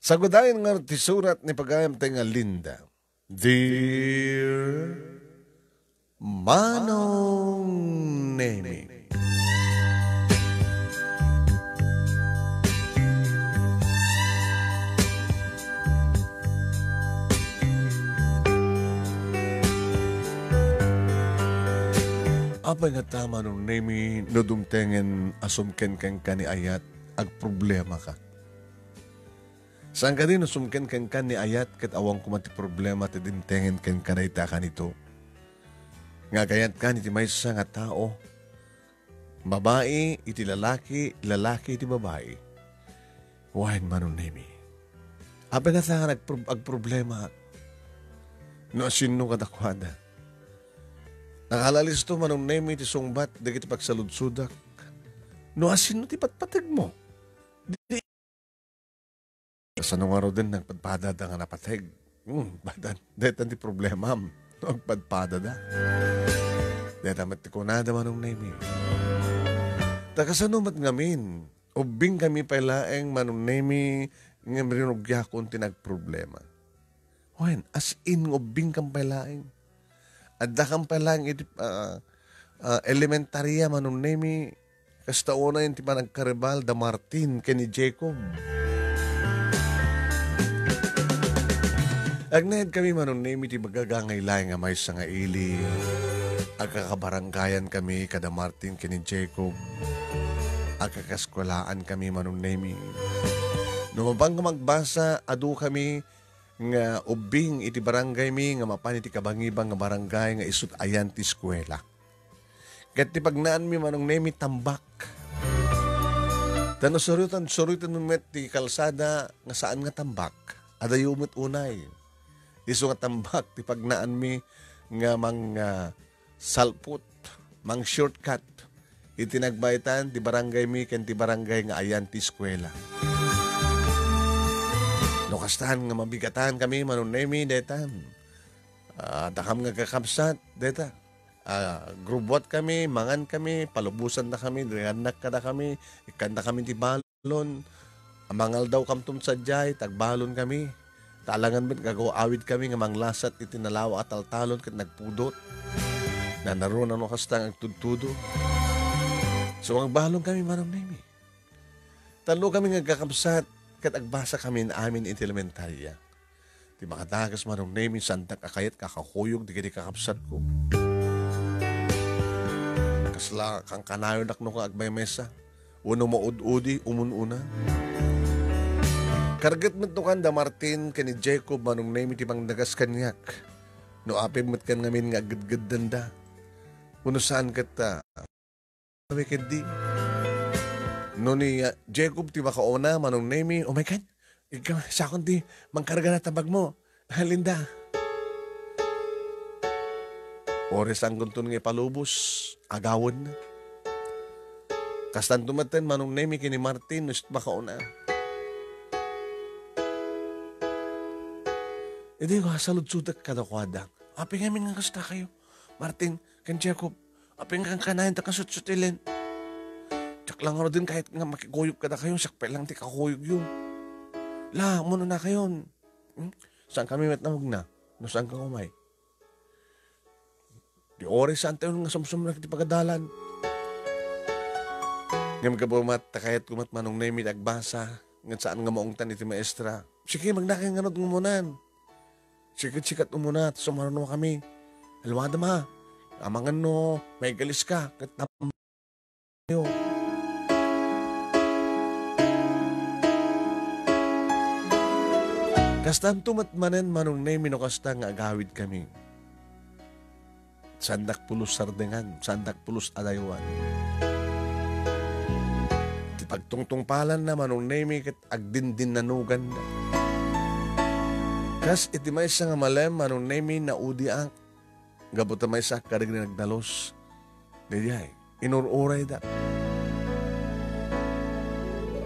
Sagudayan nga ti surat ni pagayam tayo nga Linda. Dear Manong Nemi. Apa nga tama nung Nemi no dumtengen asumken ken ka ni ayat ag problema ka. Saan ka din asumken ken ka ni ayat ket awang kumati problema ti dimtengen ken ka na ita kanito. Nga kayat ka ni ti maysa nga tao. Babae iti lalaki, lalaki iti babae. Wahin man nung Nemi. Apa nga sa ag problema no asino kadakwada. Nakalalis to manong Nemi ti sungbat dagiti pagsaludsudak. No asin no ti patpatag mo. Sa nung araw din nagpadpada nga napatag. Badan, detan ti problema. Nagpadpada da. Detan mat ti kunada manong Nemi. Takasanumat ngamin. Ubing kami palaeng manong Nemi nga rinugya kung tinagproblema. Wen, as in ubing kang palaeng. At dakang palang iti elementarya manong Nemi kasta una yung tipa nagkaribal da Martin ken ni Jacob. Agnahed kami manong Nemi ti magagangay lang nga may sa nga ili. Agkakabaranggayan kami kada Martin ken ni Jacob. Agkakaskwalaan kami manong Nemi. Numabang magbasa adu kami nga ubing iti barangay mi nga mapan iti kabangibang nga barangay nga isut ayan ti eskwela. Ket ti pagnaan mi manong Nemi tambak. Tano surutan met ti kalsada nga saan nga tambak. Adayumot unay. Isu nga tambak ti pagnaan mi nga salput, mang shortcut. Iti nagbaitan ti barangay mi ken ti barangay nga ayan ti eskwela. No kastahan nga mabigatan kami manong Nemi detan. Dakam nga kakabsat deta. Grubot kami, mangan kami, palubusan na kami, drianak ka na kami, ikanda kami ti balon. Amangal daw kamtum sadyay, tagbalon kami. Talangan mit gagawa-awid kami nga manglasat iti nalawa at taltalon kat nagpudot. Na naroon ano kastang agtudtudo. So magbalon kami manong Nemi. Talo kami nga kakabsat kat agbasa kami na amin iti elementarya. Di makatakas manong Nemi santak akayat kakakuyog di kadi kakapsat ko. Kasla kang kanayo nakno ka agbay mesa. Uno mo ud-udi, umun-una. Kargat met no kanda Martin kani Jacob manong Nemi ti pang nagas kanyak. No apim met kan ngamin nga agad-gad danda. Uno saan kata. Wikid di. No ni Jacob ti makauna manong Nemi, oh my God, ikaw sakon ti mangkarga na tabag mo. Linda. Ores ang guntun nga palubos, agawon na. Kastan tumaten manong Nemi kini Martin, no makauna. Hindi ko hasaludsudak kadakwada. Aping amin nga kasta kayo. Martin, ken Jacob, aping kang kanahin takasutsutilin. Tsak lang din kahit nga makikuyog ka na kayo, sakpe lang ti kakuyog yun. La, muna na kayo. Saan kami matnawag na? No saan kang umay? Di oras saan tayo nga sumsum na kiti pagadalan. Ngam ka bumat, takayat kumat manong Nemi nagbasa, nga saan nga maungtan iti maestra. Sige, magnakay nga not ngumunan. Sikat-sikat umuna, sumaron mo kami. Alwada ma, amangan no, may galis ka, kat naman kastan tumatmanen manong Nemi no kasta nga agawid kami. Sandak pulos sardengan, sandak pulos adaywan. Di pagtungtungpalan na manong Nemi kat agdindin nanugan na. Kas iti may nga malem manong Nemi na udiak. Gabuta may sa karig na nagdalos. Diyay, inururay da.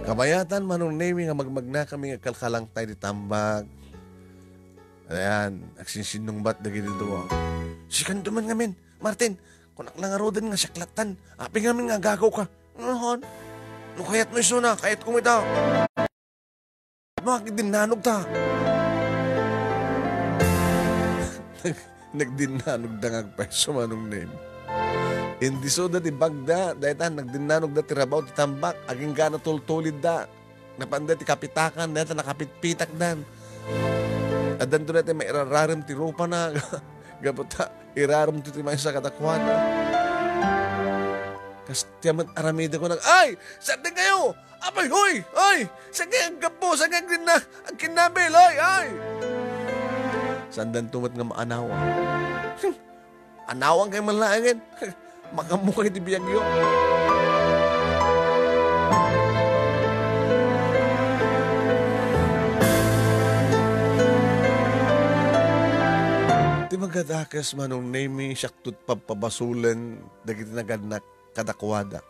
Kabayatan manong Nemi nga magmagna kami nga kalkalang tayo di tambag. Ayan, agsinsinong bat dagi dito. Sikan duman ngamin, Martin, kung naklangarodan nga saklatan, api ngamin nga gagaw ka. Nohon, no kayat mo isuna, kayat kumita. makidinanog ta. Nagdinanog da nga peso manong name. Hindi so da ti bagda, dahil nagdinanog da ti rabaw ti tambak, aging gana tultulid da. Napanda ti kapitakan, dahil nakapitpitak dan. Adan doon natin may irararim ti rupa na. Gabuta, iraram ti may sa katakwan. Kas tiyaman aramida ko ay! Saan din kayo? Apay, hoy! Ay! Saan kayo ang gapo? Saan kayo ang kinabil? Ay! Sandan tumat nga maanawa. Anawang kayo malangin. Makamukay di biyagyo. Di magadakas manong name siyaktut papabasulan dagiti naganak kadakwada.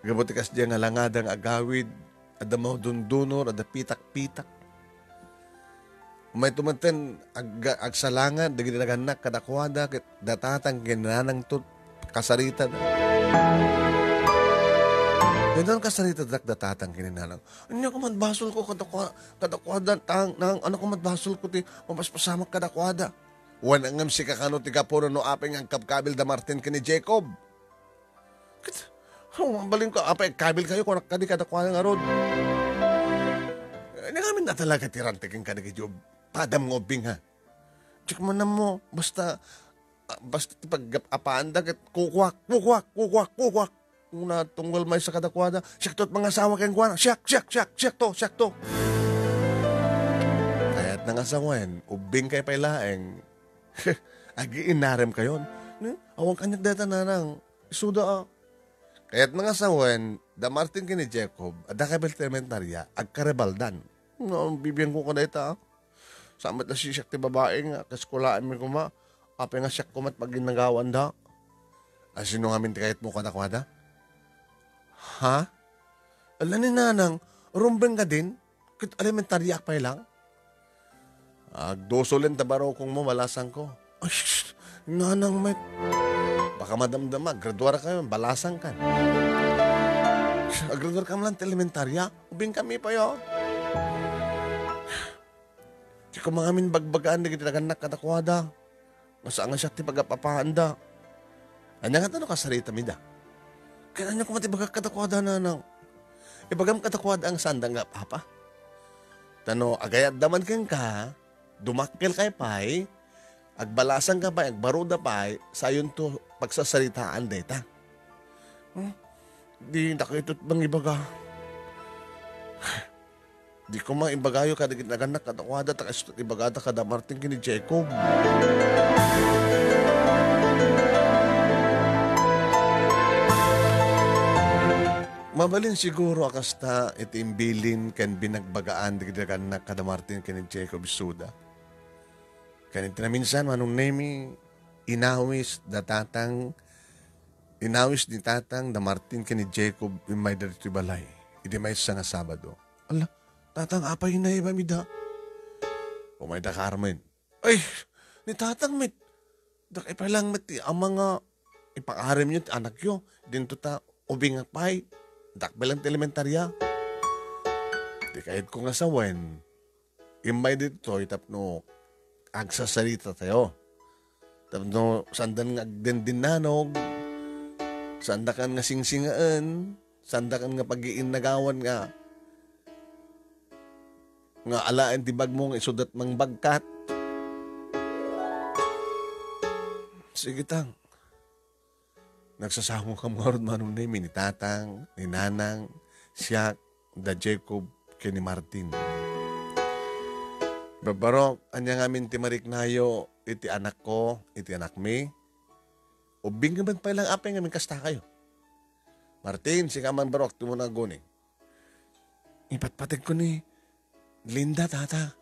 Gabuti kas diya nga langadang agawid adamaw dundunor ada pitak-pitak. May tumanten agsalangan dagiti naganak kadakwada ket datatang ginanang tut kasarita na. Yan kasarita dak datatang kininanang. Ano ko madbasol ko kadakwada tang nang ano ko madbasol ko ti mapaspasamak kadakwada. Wan angam si kakano ti kapuro no apeng ang kapkabil da Martin kini Jacob. Baling ko apeng kabil kayo kung nakadi kadakwada nga rod. Nangamin na talaga tirantiking ka ni Job. Padam ngobing ha. Check mo na mo. Basta pag-apaan da kukwak. Kung natunggal may sa kadakwada, siyak to't mga asawa kayong kuwana. Siyak to. Kaya't nangasawan, ubing kay pailaeng. Agi inarem kayon. Awang kanyag data na nang isuda. Kaya't nangasawan, da Martin kini Jacob, ada kabel elementarya, agkarebaldan. Bibiyang ko ka na ita. Samat na si siyak ti babae nga, kaskulaan mo kuma. Ape nga siyak kumat pag ginagawan da. Sino nga minti kahit mo kadakwada? Ha? Ala ni nanang, rumbeng ka din? Kit elementarya pa lang? Agdosolin tabaro kung mo malasan ko. Ay, nanang met. Baka madamdama, graduara kayo, balasan ka. Graduara ka lang elementarya, ubing kami pa yun. Di ko mga amin bagbagaan na kitinagan katakwada. Masaan nga siya ti pagapapahanda. Anya nga tanong kasarita mi da. Kaya anya ko matibagak katakwada na nang. Ibagam katakwada ang sandang nga papa. Tano, agayat daman kang ka, dumakkel kay pay, agbalasan ka pay, agbaruda pay, sayon to pagsasaritaan deta. Di nakitot bang ibaga. Di ko mang ibagayo kada naganak katakwada takastot ibagata kada Martin kini Jacob. Mabalin siguro akasta itimbilin kan binagbagaan di naganak kada Martin kini Jacob suda. Kanit na minsan manong nemi inawis ni tatang da Martin kini Jacob imay dito balay. Idi may sa nga Sabado. Ala, tatang apay na ibamida. Umay da Carmen. Ay, ni tatang mit. Dak ipalang mit ang mga ipakaharim niyo anak yo. Dinto ta ubing apay. Dak belang elementarya. Di kahit ko nga sawen. Imay dito itapno agsasalita tayo. Tapno sandan nga agdendinanog. Sandakan nga singsingaan. Sandakan nga pag-iinagawan nga. Nga alaan tibag mong isudat mang bagkat. Sige tang. Nagsasango ka mga manong name ni tatang, ni nanang, siyak, da Jacob, kini Martin. Babarok, anya nga min ti mariknayo, iti anak ko, iti anak mi. Ubing nga man pa ilang apay nga min kasta kayo. Martin, si kaman barok, tumunag guning. Ipatpatag ko ni Linda, tata.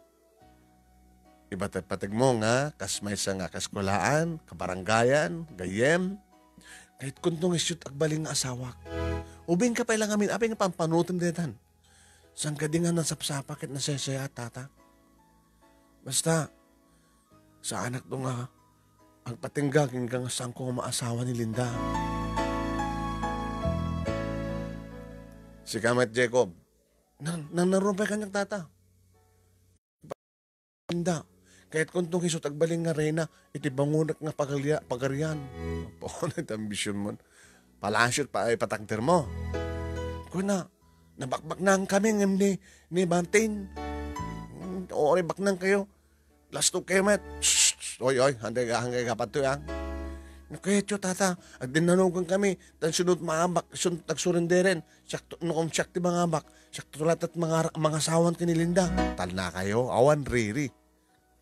Ipatpatag mo nga, kasmay sa nga kaskulaan, kabarangayan, gayem. Kahit kuntong isyut agbaling nga asawak. Ubing ka pa ilang amin, apay nga pampanutin detan. Sang ka di nga nasapsapak at nasesaya, tata. Basta, sa anak to nga, ang patinggagin ka nga saan ko maasawa ni Linda. Si Kamat Jacob, Narumpay kanyang tata. Hindi. Kahit kung itong hisot agbaling nga reyna, iti bangunak nga pagarian. Pakunat ambisyon mo. Palasyot pa ay patagter mo. Kuna, nabakbak na kami ng ni Martin. O, bak nang kayo. Last two kayo, met. Oy, hanggang kapat to yan. Kaya tiyo, tata, ag dinanugan kami, tan sunod maabak, sunod tagsurinderen, nung siyak ti mga abak, siyak tulat at mga asawan kinilinda. Tal na kayo, awan riri.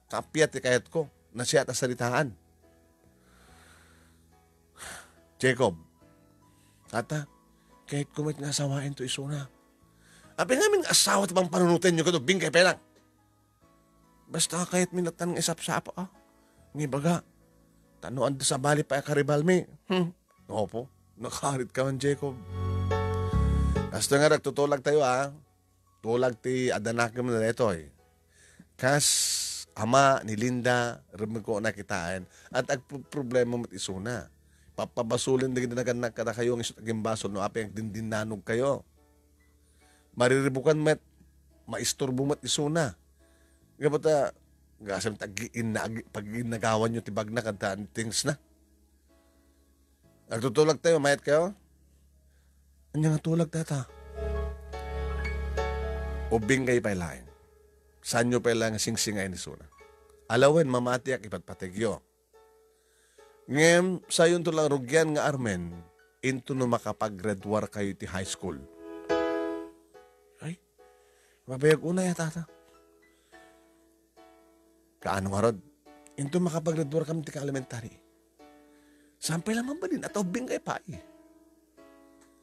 Kapiat ti kayat ko, na siya ta salitaan. Jacob, tata, kahit kumit nga asawain to isuna. Abi namin asawa ti bang panunutin nyo ka to, bingkay pelang. Basta kahit minatan ng isap-sapa, Ngi baga, tanuan sa bali pa karibal mi. Opo, nakarit ka man, Jacob. Hasta nga nagtutulag tayo, Tulag ti adanak mo na ito, Kas, ama ni Linda, rin ko nakitaan, at problema mo't isuna. Papabasulin na ginaganak ka na kayo ng isutaging basol, no api ang dindinanog kayo. Mariribukan met, maisturbo mo't isuna. Gapata, gasam pag ginagawan nyo tibag na kadaan things na. Nagtutulag tayo, mayat kayo? Anya nga tulag, tata? Ubing kayo pailain. Saan nyo pailang singsingay ni Suna? Alawen, mamatiak ipatpatigyo. Ngayon, sa yun tulang rugyan nga Armen, into no makapag-graduar kayo ti high school. Ay, mabayag una ya, tata. Kaano nga rod? Into makapag-graduar kami ti ka-elementary. Sampay lang mabalin at ubing kayo pa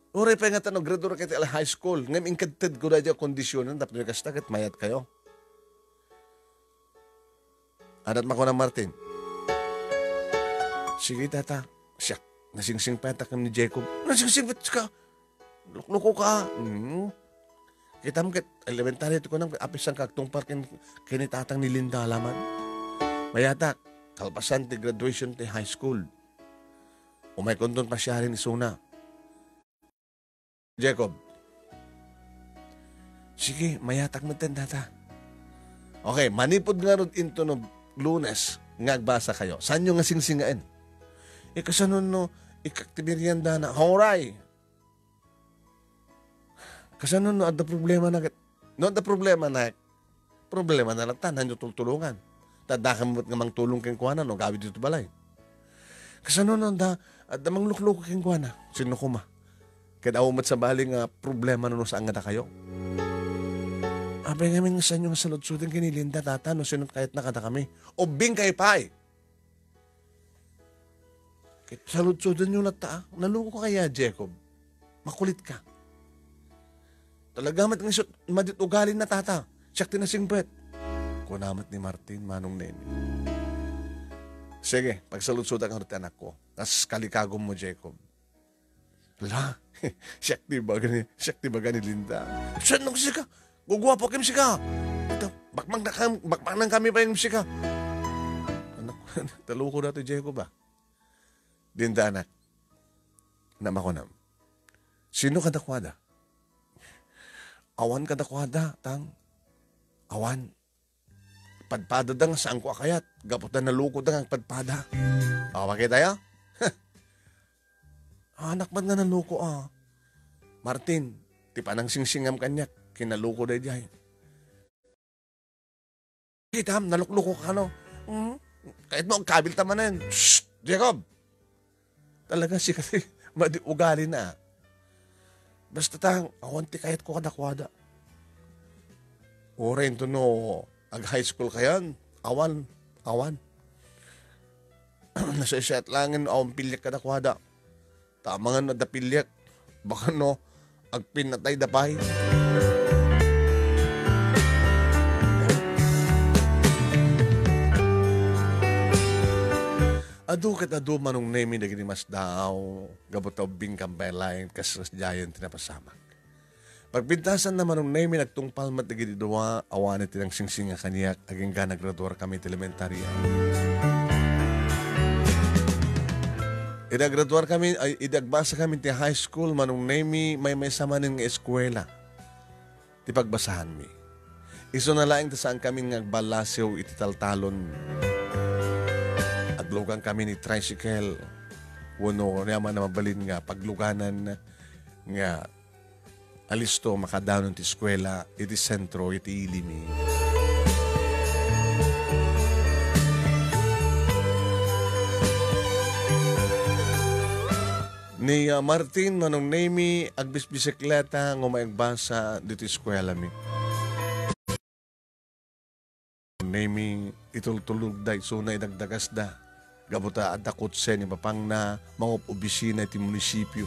Uray pa nga tanong, graduar kayo ti high school. Ngayon, inkadtad ko na dyan kondisyonan, dapat nyo kastakit, mayat kayo. Adat mako na Martin. Sige, tata. Siyak, nasingsing pa kami ni Jacob. Nasingsing ka? Luko ka. Kita mo elementary ito ko nang apisan kagtong parking kinitatang ni Linda alaman. Mayatak, kalpasan ti graduation ti high school. Umay kondon pa siya rin isuna. Jacob. Sige, mayatak mo ten, tata. Okay, manipod nga ron into no Lunes, ngagbasa kayo. Saan nyo nga singsingain? Ikasanon no, ikaktibiryan na, horay. Kasanon no, ada problema na, problema na lang tanan nyo tulungan. Tadakam mo't nga mang tulong keng kuwana, no, gawid dito balay. Kasanon no, ada mang lukluk keng kuwana, sino kuma. Kaya umat sa bali nga problema no saan nga kayo. Abay ngamin nga sa inyo nga salud-sudin kinilinda, tata, no sinot kahit nakata kami. O bing kay pay. Kahit salud-sudin nyo na naluko ka kaya, Jacob. Makulit ka. Talaga madit ugalin na, tata. Siyak tinasingpet. Kunamat ni Martin, manong nene. Sige, pagsalud-sudan ka anak ko. Nas kalikagom mo, Jacob. Wala. Siyak di ba ni Linda? Siya nung sika. Gugwapo kim sika. Ito, bakmak nang kami pa yung sika. Anak, taluko na ito, Jacob ba? Linda, anak. Namakunam. Sino ka dakwada? Awan ka dakwada, tang. Awan. Padpada dang saan ko akayat. Gaputan na luko dang ang padpada. O, makita tayo? Anak man nga naluko, Martin, ti panang singsingam kanyak. Kinaluko na diyan. Kita, nalukluko ka, no? Kahit mo, ang kabil tamanan. Shhh! Jacob! Talaga si kasi ugali na. Basta tang, awanti kahit ko kadakwada. Oren to no, ag-high school kayan. Awan. Nasa isyat langin, awan pilyak kadakwada. Tama nga na dapilyak. Baka no, agpinatay dapay. Adu kat adu manong nemi na ginimas daw, gabot daw bingkang belayan kasras jayan tinapasamak. Pagpintasan na manong nemi nagtungpal mat na ginidawa, awan iti ng singsinga kaniyak, aging ka naggraduar kami ti elementarya. Idagraduar kami, idagbasa kami ti high school, manong nemi may sama ng eskwela. ipagbasahan mi. Iso na laing saan kami ngagbalasew iti taltalon. Aglugan kami ni tricycle. Wano naman na mabalin nga pagluganan nga alisto makadanon ti eskwela iti sentro iti ilimi. Ni Martin manong nemi agbisbisikleta ngo maigbasa dito eskwela mi. Nemi itultulog da iso na idagdagas da. Gabuta at kutse ni papang na mga obisina iti munisipyo.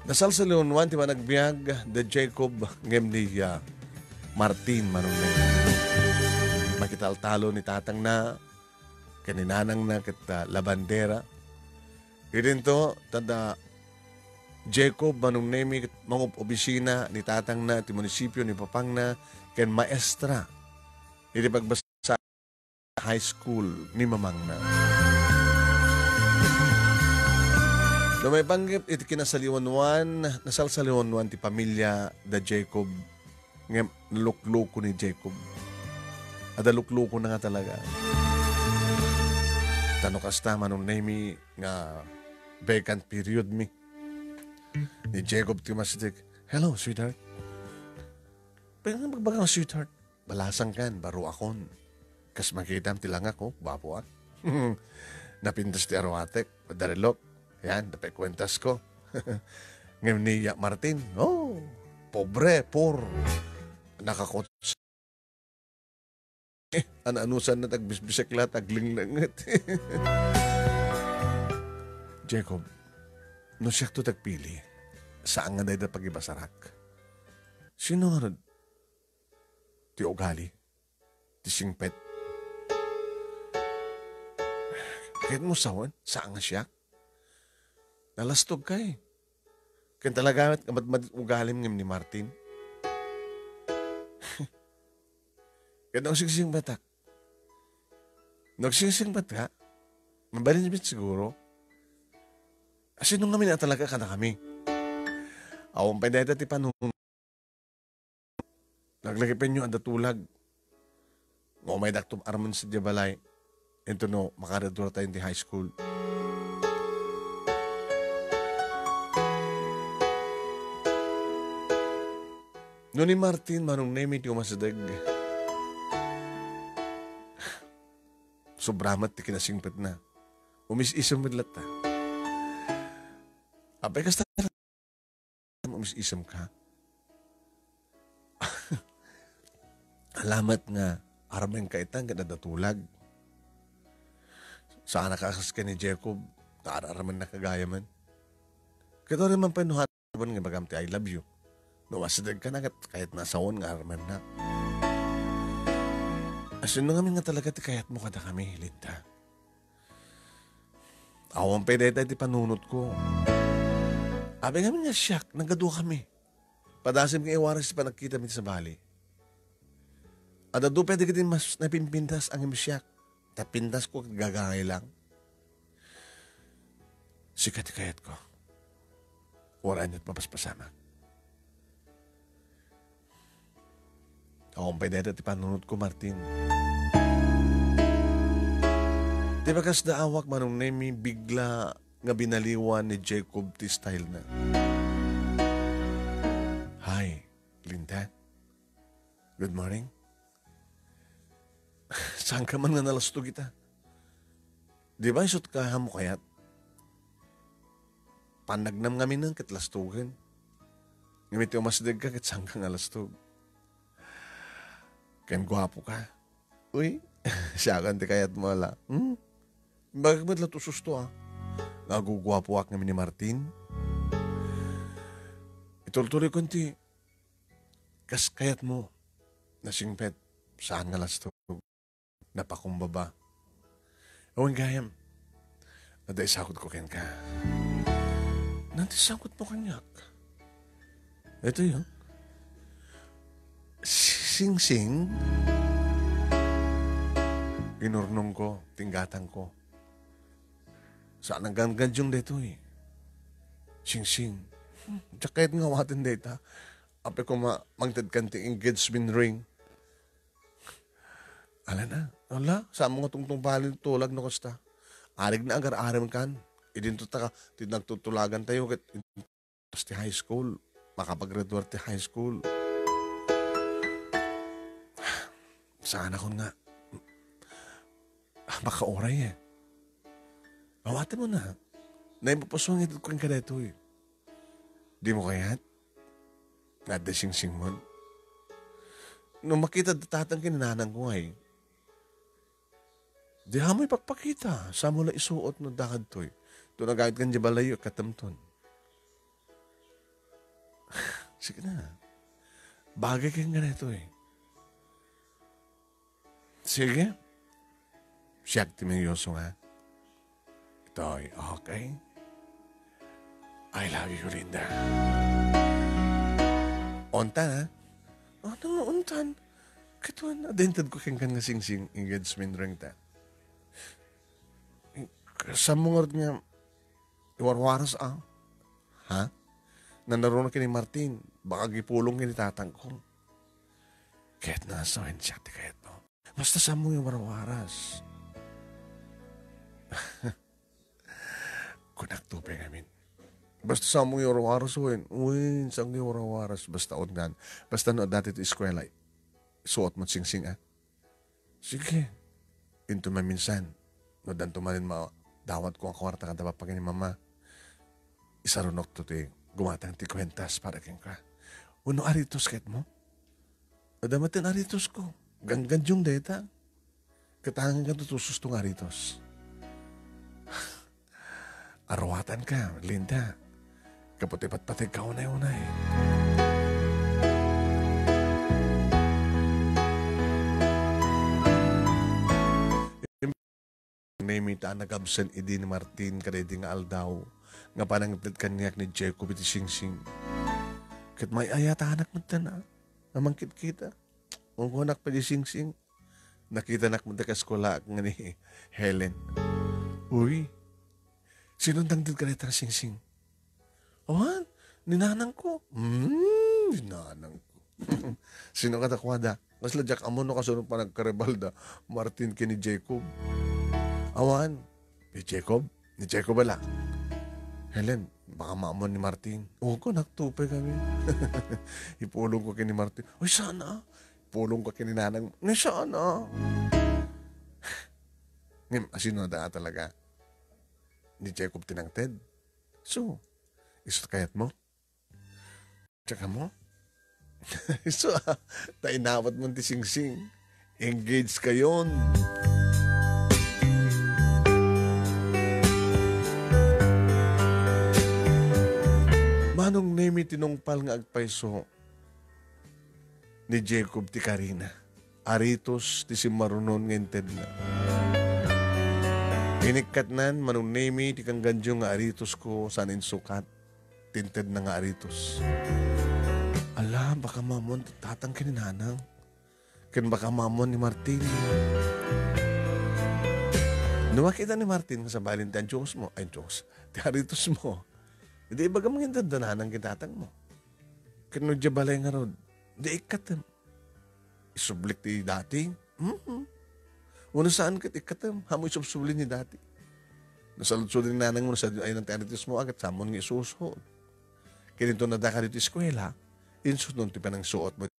Nasal sa Leonwan ti managbiag de Jacob ngem ni Martin manong nemi. Makitaltalo ni tatang na kaninanang na kita labandera. Idinto tada Jacob manong nemi mga obisina ni tatang na ti munisipyo ni papang na ken maestra. Iti pagbasa high school ni mamang na. No may panggip iti kinasaliwanwan, nasalsaliwanwan ti pamilya da Jacob. Ngayon, lukloko ni Jacob. Ada lukloko na nga talaga. Tano kasta manong nemi nga vacant period mi. Ni Jacob ti masidik, hello, sweetheart. Pero magbagang sweetheart, balasang kan, baro akon. Kas makita ti lang ako, bapo ah. Napintas ti arawatek, padarilok. Yan, dapat kwentas ko. Ngayon ni Martin, oh, pobre, poor. Nakakot. Ano-anusan na tagbisbisikla, taglinglangat. Jacob, no siya to tagpili, saan nga na pag-ibasarak? Sino nga ti ugali? Ti singpet? Kahit mo sawan, saan nga siya? Nalastog ka eh. Kaya talaga ugalim ng ni Martin. Kaya nagsingsing batak. Nagsingsing batak, mabalin niya siguro. Kasi nung kami na talaga ka na kami. Awang pa dahil ti panung. Naglagipin nyo ang datulag. Ngo may daktum arman sa Diabalay. Ito no, makaradura tayo di high school. No ni Martin, manong nemi ti umasadag. Sobramat ti kinasingpet na. Umis-isam madlat ta. Abay kasta umis-isam ka. Alamat nga, arameng kaitang ka nadatulag. Saan nakakas ka ni Jacob, naaraman na kagaya man. Kaya rin man panuhan nga bagamti I love you. Nawasadag ka na kahit nasawon nga araman na. Asin na nga talaga ti kayat mo kada kami, Linda. Awang pwede tayo ti panunot ko. Abi nga siyak, nagado kami. Padasim kang iwaras pa nagkita mi sa bali. At ado pwede ka din mas napimpintas ang imsyak. Tapintas ko gagangay lang. Sikat kayat ko. Waraan niyo't papaspasama. Akong pwede ti panunod ko, Martin. Di ba kas daawak manong nemi bigla nga binaliwan ni Jacob ti style na. Hi, Linda. Good morning. Saan ka man nga nalasto kita? Di ba isot ka mo kayat? Panagnam kami ng katlastugan. Ngamit yung masdag ka kat saan ka nalastog. Kan gwapo ka. Uy, siya kan ti kayat mo ala. Bakit ba't lato susto ah? Nagugwapo ak namin ni Martin. Itultuloy ko ti. Kas kayat mo. Nasingpet. Saan nga lastog? Napakumbaba. Awan gayam. Naday sakot ko ken ka. Nanti sakot mo kanyak. Ito yun. Sing-sing. Inurnong ko, tinggatan ko. Saan ang gangadyong dito eh. Sing-sing. Tsaka kahit nga watin data, ape ko mangtad kanting engagement ring. Ala na, ala, sa mga tungtong balin tulag na kosta. Arig na agar-aram kan. Idinto ta ka, nagtutulagan tayo kat ti high school. Makapag-graduate ti high school. Sana ko nga, makauray eh. Awate mo na. Naipapasungit ko yung kadeto eh. Di mo kaya't? Nadasing-sing mo. Nung makita tatang kinananang ko ay, di hamoy pagpakita. Sa mula isuot no dakad to eh. Ito nagagad kan di balayo katamton. Sige na. Bagay kang ganito eh. Sige. Siyak timingyoso nga. Ito ay okay. I love you, Linda. Ontan ha? Ano ontan? Katuan na. Dentad ko kang nga sing-sing engagement ring ta. Sa mga niya, iwarwaras ha? Nanaro na kini Martin. Baka gipulong kini tatang ko. Kahit nasa siya, kahit mo. Basta sa mo yung warwaras. Kunak tupay ngamin. Basta sa mo yung warwaras, uy, saan yung warwaras? Basta odnan. Basta no, dati ito eskwela, suot mo sing-sing, Sige. Into maminsan. No, dan tumalin dawat ko ang kwarta kanta papagin ni mama. Isarunok to ti, gumatang ti kwentas para keng ka. Uno aritos kahit mo? Adamatin aritos ko. Gangganjong deta. Katangan ka tutusos tong aritos. Arwatan ka, Linda. Kaputi-pat-pati ka unay-unay. Namita nag-absent idi ni Martin kadedi nga aldaw. Nga panangitid kanyak ni Jacob iti sing-sing. Kat may ayata anak mo na. Namangkit kita. Kung anak pa di sing-sing. Nakita anak mo ka eskola nga ni Helen. Uy, sinundang din ka rin sing-sing. Awan, ninanang ko. Ninanang ko. Sino ka takwada? Mas ladyak amo no kasunod pa nagkarebalda. Martin kini Jacob. Awan, ni Jacob? Ni Jacob bala. Helen, baka maamon ni Martin. Oo ko, naktupay kami. Ipulong ko kini Martin. Uy, sana. Ipulong ko kini nanang. Ni sana. Ngim, asino na talaga. Ni Jacob tinangted. So, isot kayat mo? Tsaka mo? So, tainawat mo ti sing-sing. Engage kayon. Manong nemi tinungpal nga agpaiso ni Jacob ti Karina. Aritos ti simarunon ngented na. Inikkat nan manong nemi ti kang ganjo nga aritos ko sanin sukat. Tinted na nga aritos. Alam, baka mamon tatang kininanang. Ken baka mamon ni Martin. Numakita ni Martin sa Valentine Diyos mo. Ay, Diyos. Ti aritos mo. Hindi ibaga mga dandanan ang kinatang mo. Kinudya balay nga rod. Hindi ikatam. Isublik ti dati. Una saan kat ikatam. Hamoy subsulin ni dati. Nasalud-sulin ni nanang mo sa ay ng tanitis mo agad. Samon nga isusuot. Kininto na da ka dito eskwela. Insus nun ti pa ng suot mo.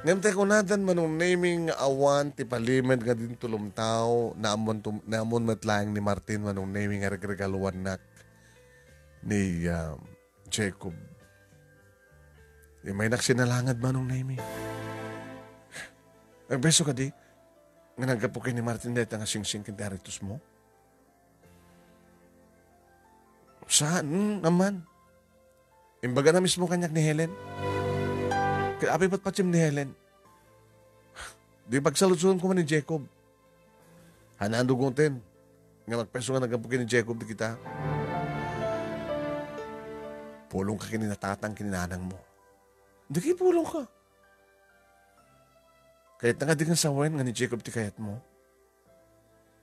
Ngayon ko natin manong naming awan ti palimad nga din tulumtaw na amon matlayang ni Martin manong naming regregaluan nak ni Jacob. May naksinalangad manong naming. Ang beso ka di, nga nagapukin ni Martin dito nga sing-sing kindaritos mo. Saan naman? Imbaga na mismo kanyak ni Helen. Kaya api patpatsim ni Helen. Di pagsalutsunan ko man ni Jacob. Hanaan duguntin. Nga magpeso nga nagapukin ni Jacob di kita. Pulong ka kininatatang kininanang mo. Di kayo pulong ka. Kahit na nga di kang sawain nga ni Jacob ti kayat mo.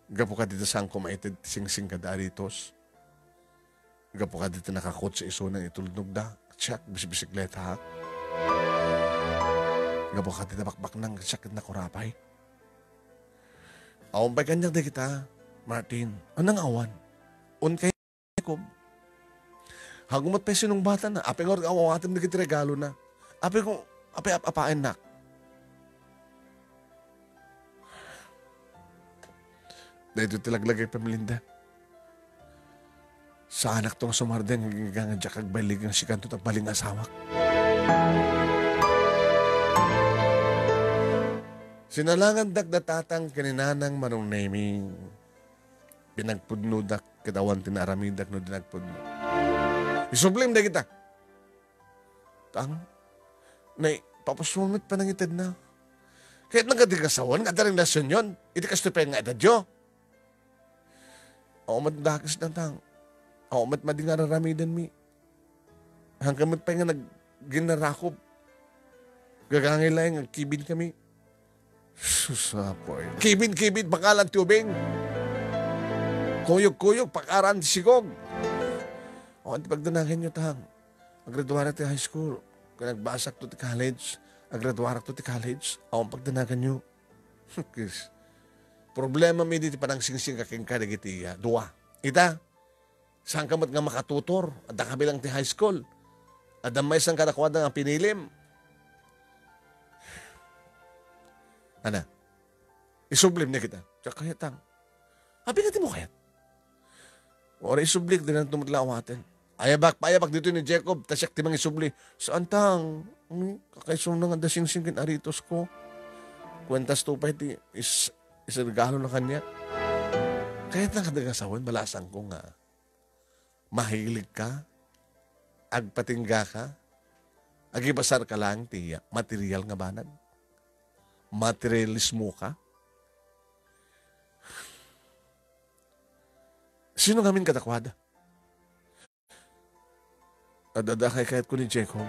Gapo ka dito saan kumaited sing-sing ka daritos. Gapo ka dito nakakot sa iso ng itulnog da. Tsak, bisikleta ha. Gapo ka dito bakbak ng sakit na kurapay. Awan pa kanyang di kita, Martin. Anong awan? Unkay ko. Hagumot pa sinong bata na. Ape nga awawatin na kita regalo na. Ape ko, apain na. Dahil tilaglagay pa Melinda. Sa anak tong sumarden, nagiganga kag balig ang sikanto at baling asawak. Sinalangan dagdatatang kininanang manong naming. Pinagpudnudak katawan tinaramidak no dinagpudno. Isublim na kita. Tang, papasumit pa ng itad na. Kahit nagkadikasawan, nga daring lasyon yun. Iti kastupay nga edad yo. Ako matdakas na tang. Ako matmading nga raramidan mi. Hanggang mat pa nga nag-ginarakop. Gagangay lang, kibin kami. Susapoy. Kibin, bakalan tubing. Kuyog, pakaran sigog. O, ang pagdanahin nyo tang. Agraduarak ti high school. Kung nagbasak to ti college. Agraduarak to ti college. O, ang pagdanagan nyo. Problema mi diti panang singsing kaking kadagiti. Dua. Ita. Saan ka mat nga makatutor? At kabilang ti high school. At damay sang kadakwada nga pinilim. Ana. Isublim na kita. Tsaka kaya tang. Habi natin mo kayat. Ora isublik din ang tumutlawatin. Ayabak dito ni Jacob, tasyak timang isubli. Saan tang? Kakaisong na nga dasing-singkin aritos ko. Kwentas to pa iti isregalo na kanya. Kahit na kadagasawan, balasan ko nga. Mahilig ka, agpatingga ka, agibasar ka lang, tiya, material nga banag. Materialismo ka. Sino ngamin katakwada? Adadakay kahit ko ni Jacob.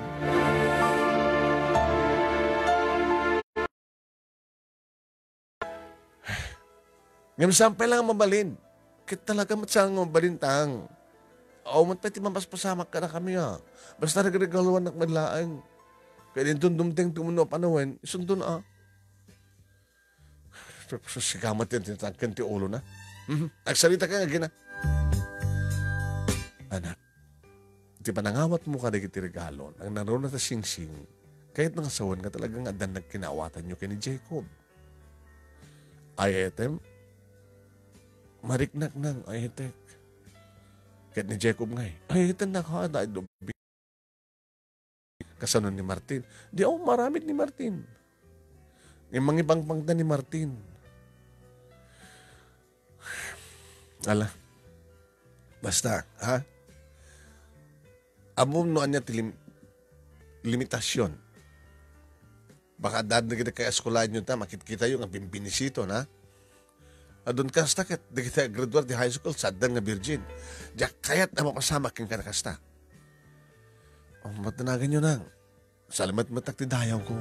Ngayon sampay lang mabalin. Kit talaga matsang mabalin tang. O, matpati mapaspasamak ka na kami ha. Basta nagregaluan ng madlaan. Kaya din dumting tumuno panawin, isundo na ah. Sikamat yan, tinatagkan ti ulo na. Nagsalita ka nga gina. Anak, di pa nangawat mo ka na kiti regalo, ang naroon na ta sing-sing, kahit nangasawan ka talagang adan nagkinawatan nyo kay ni Jacob. Ay etem, mariknak nang ay etek. Kahit ni Jacob ngay, ay etem na ka, dahil dobi. Kasanon ni Martin. Di ako maramit ni Martin. Yung mga ibang pangta ni Martin. Ala, basta, ha? Amom noan niya limitasyon. Baka dad na kita kaya eskulahan nyo ta, makikita yung bimbinisito na. Adun ka sa takit, di kita graduate di high school, sadan nga virgin. Diya kayat na mapasama king kanakasta. O, matanagan nyo nang. Salamat matak ti dayaw ko.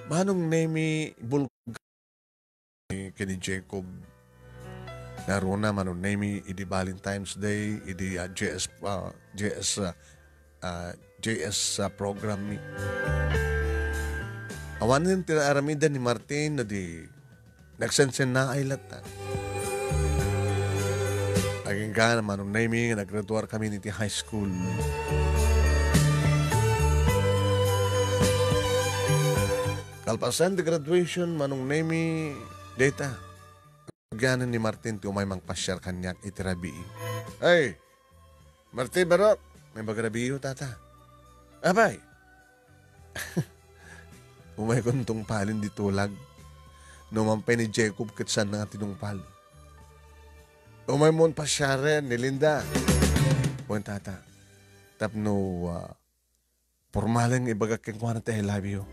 Manong nemi bulga kini Jacob naroon na manong nemi idi Valentine's Day idi JS program ni awanin tinaaramidan ni Martin na di nagsensen na ay latan aging ka na manong nemi naggraduar kami niti high school. Kalpasan di graduation, manong nemi, data. Pagyanan ni Martin, umay mang pasyar kanyak itirabi. Ay, Martin Barok, may bagrabiyo tata. Abay. Umay kuntong palin di tulag. Numampay ni Jacob kitsan nga tinungpal. Umay mon pasyaren ni Linda. Buwan tata. Tapno, formalang ibagak keng kwa na tayo love you.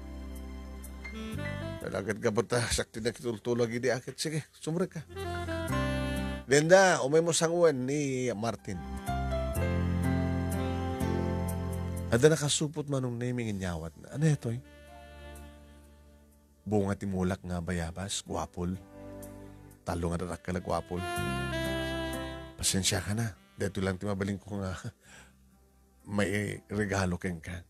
Agad ka ba ta? Sakti na kitultulog hindi akit. Sige, sumrek ka. Linda, umay mo sanguan ni Martin. Ada nakasupot manong naming inyawat na. Ano ito eh? Bunga timulak nga bayabas, guwapol. Talo nga darak ka na guwapol. Pasensya ka na. Dito lang timabaling ko nga may regalo ken ka.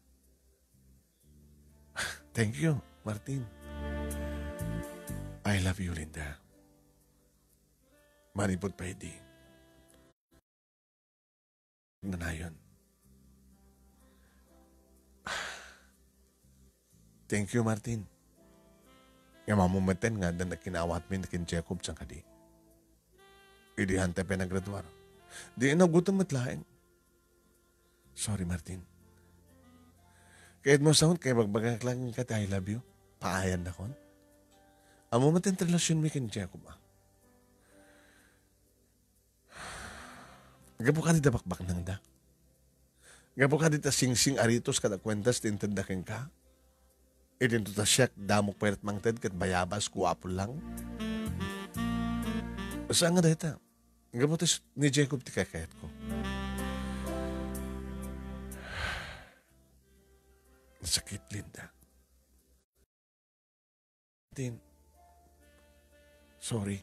Thank you, Martin. I love you, Linda. Manipod pa hindi. Na yun. Thank you, Martin. Nga mamumatan nga na kinawat mo na kin Jacob sang kadi. Idihan tayo pinaggraduar. Di na gutom at laing. Sorry, Martin. Kahit mo sahon, kaya magbagak lang ka I love you. Paayan na kon. Amo matin relasyon mo kin Jacob ah. Gapo ka di bakbak nang da. Gapo ka di ta sing-sing aritos kada kwentas tintindakin ka. Idin to ta siyak damok pairat mangted kat bayabas kuwapol lang. Saan nga dahita? Gapo ta ni Jacob ti kakayat ko. Sakit, Linda. Din. Sorry.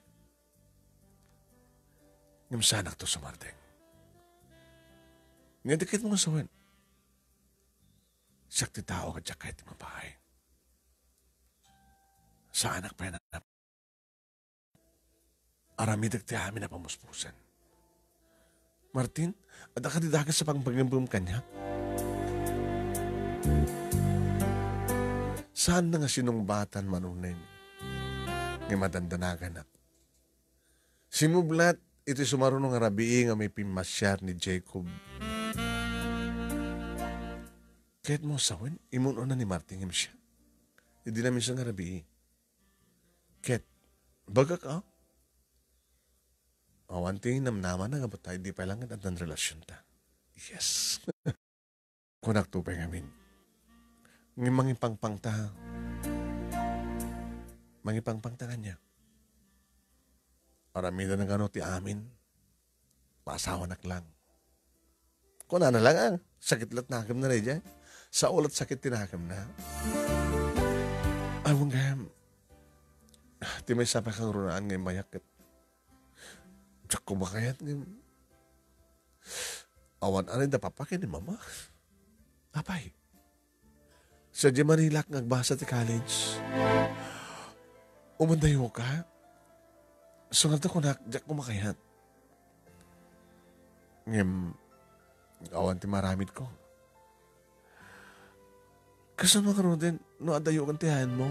Ngam to sa Marteng. Nga dikit mo sawan. Sakti tao ka dyan kahit mabahay. Sa anak pa yan. Aramidag ti amin na pamuspusan. Martin, at akadidagas sa pangpagambum kanya? Saan na nga sinungbatan manunin? Nga madandanagan na. Simublat, iti sumarunong nga rabii nga may pimasyar ni Jacob. Kahit mo sawin, imuno na ni Martin siya. Hindi namin siya nga rabii. Kahit, baga ka? Awanting namnaman na nga ba tayo, di pa lang at ang relasyon ta. Yes. Kunak tupay ngamin. Mangipangpang ta. Mangipangpang ta kanya. Arami na ng ti amin. Pasawa nak lang. Kuna na lang ang sakit lat nakam na rin dyan. Sa ulat sakit tinakam na. Awang gam. Di may sapa kang runaan ngayon mayakit. Tsak kumakayat ngayon. Awan anay da papakin ni mama. Apay. Sa di Manila nagbasa ti college. Umandayo ka. Sunod ako na jak kumakayat. Ngayon, awan ti maramid ko. Kasama ka rin din, no adayo kang tiyahan mo.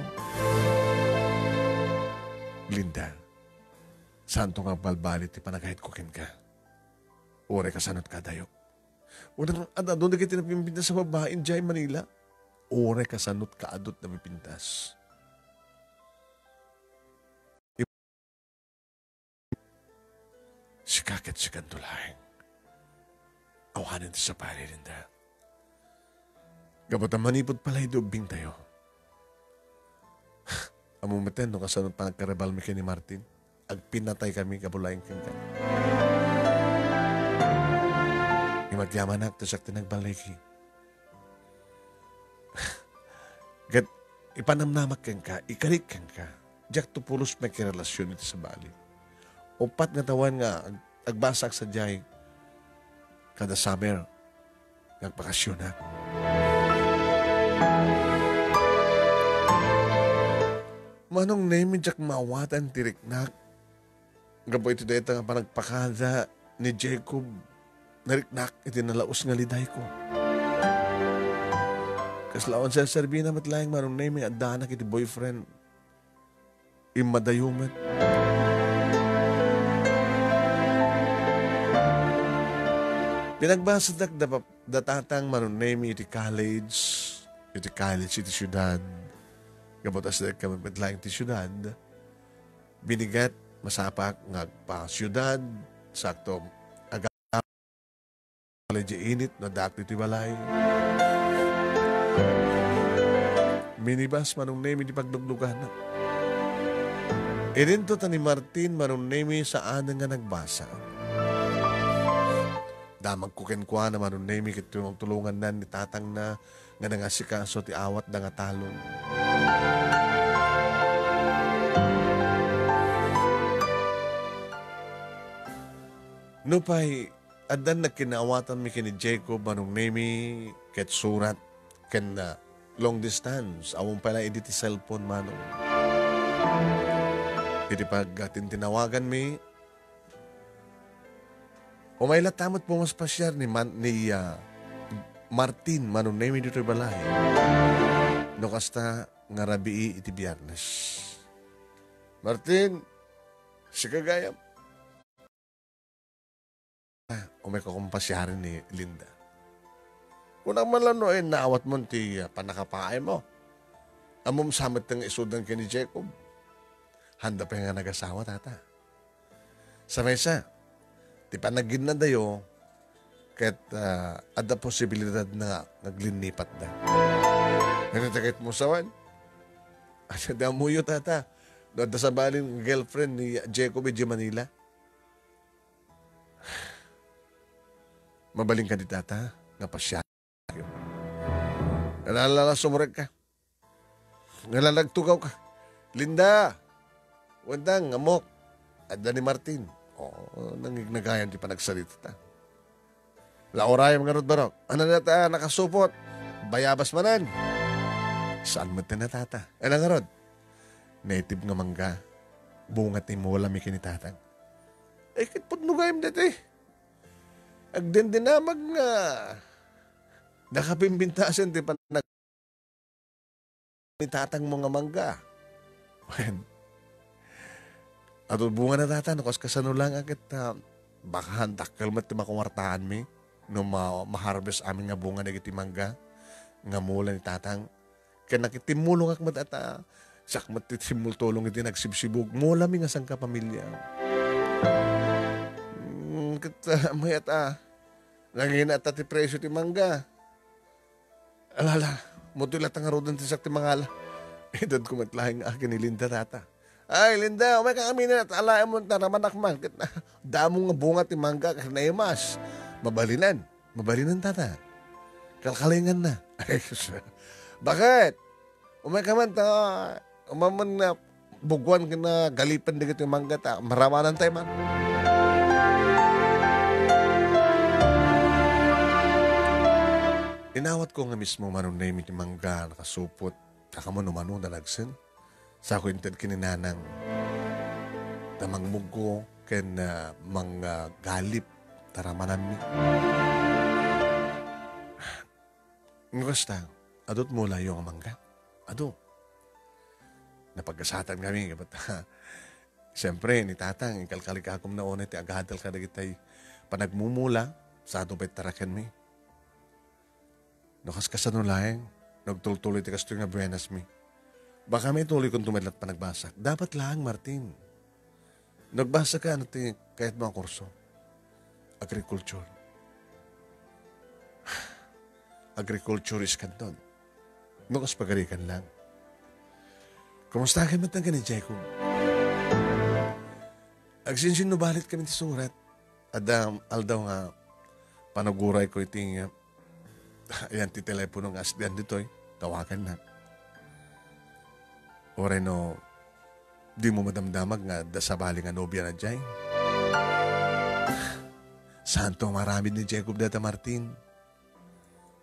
Linda, saan to nga balbalit ti panagahit ko kin ka? Ure kasanot ka dayo. Unang doon na kita napimpintas sa babaeng dyan Manila. Ure kasanot ka adot na mipintas. Si kakit si kantulaing. Awanin ti sa pari, Linda. Gabot ang manipod pala idubing tayo. Amumiten no kasanot pa nagkarebal mi ni Martin. Agpinatay kami kabulaing kang ka. Imagyaman ak tasak tinagbaliki. Gat ipanamnamak kang ka, ikarik kang ka. Diyak to pulos may kirelasyon ito sa bali. Upat nga tawan nga agbasak sa jay kada summer nagpakasyon na. Manong name jak mawatan tiriknak. Gabo ito dito nga panagpakada ni Jacob. Nariknak iti nalaos nga liday ko. Kaslawan sa Serbina matlayang manong name at danak iti boyfriend. Imadayumat. Pinagbasa datatang manong name iti college. Iti college iti syudad. Gabot as na kami matlayang iti syudad. Binigat, masapak, ngagpa-syudad, sakto, agad, college init, nadakto iti balay. Minibas, manong nemi di pagdugdugan na. Irinto ta ni Martin, manong nemi saan nga nagbasa. Damag kukenkwa na manong nemi kitulong tulungan na ni tatang na nga nangasikaso ti awat da nga talong. Nupay, adan na kinawatan mi kini Jacob anong nemi ket surat ken long distance. Awong pala editi cellphone manong. Iti pag tinawagan mi, umayla tamot pumas pasyar ni Martin manong nemi dito balay. No kasta nga rabii iti biyernes. Martin, si kagayam. Umay kakumpasyarin ni Linda. Kung naman lang no, naawat mo ti panakapaay mo. Amom samat ng isudan ka ni Jacob. Handa pa nga nag-asawa, tata. Sa mesa, ti panagin na dayo, ket ada posibilidad na naglinipat na. Nanatakit mo sawan? Asa da mo yun, tata. Doon sa baling girlfriend ni Jacob di Manila. Mabaling ka di tata, nga pasya. Nalala sumurag ka. Nalalagtugaw ka. Linda! Wandang, amok. Adda ni Martin. Oo, nangignagayan di pa nagsalita ta. Lauray mga rod barok. Ano na ta, nakasupot. Bayabas manan. Saan mo na tata? Ano nga rod? Native nga mangga. Bungat ni mo lami kinitatang. Eh, kitpod nugayim dati. Agdendinamag nga. Nakapimbintasan di pa nitatang mo nga mangga. When? At bunga na tata, nakos kasano lang agad baka handakal mat makumartaan mi no ma-harvest amin nga bunga na iti mangga nga mula ni tatang. Kaya nakitimulong ak mat sakmat titimultulong iti nagsibsibog mula mi nga sang kapamilya. Kita mayat nangina ti presyo ti mangga. Alala, mutulat ang arudan ti sak ti mangala. Edad ko matlahing akin ni Linda tata. Ay, Linda, umay ka kami na at alayan mo na ramanak man. Damo nga bunga ti mangga kasi naimas. Mabalinan. Mabalinan tata. Kalkalingan na. Ay, bakit? Umay ka man umaman na bugwan ka na galipan na ito yung mangga ta. Maramanan tayo man. Inawat ko nga mismo manunay mi ti mangga nakasupot. Saka mo numano dalagsen. Sa ako intad kininanang tamang mugo ken mga galip taramanan mi. Ngasta, adot mo layo ang mangga. Ado. Napagkasatan kami. Siyempre, ni tatang, ikalkalikakom na una, ti agadal ka na kitay panagmumula sa ato pa'y tarakan mi. Nakas kasano lang, nagtultuloy ti kasto nga buenas mi. Baka may tuloy kong tumadlat pa nagbasa. Dapat lang, Martin. Nagbasa ka natin kahit mga kurso. Agriculture. Agriculture is kanton. Nukas pagarikan lang. Kumusta ka matang ka ni Jacob? Agsinsin no balit kami ti surat. Aldaw nga panaguray ko iting ayan ti telepono nga asdian dito'y tawagan na. Oray no, di mo madamdamag nga dasabali nga nobya na dyan. Santo marami ni Jacob data Martin.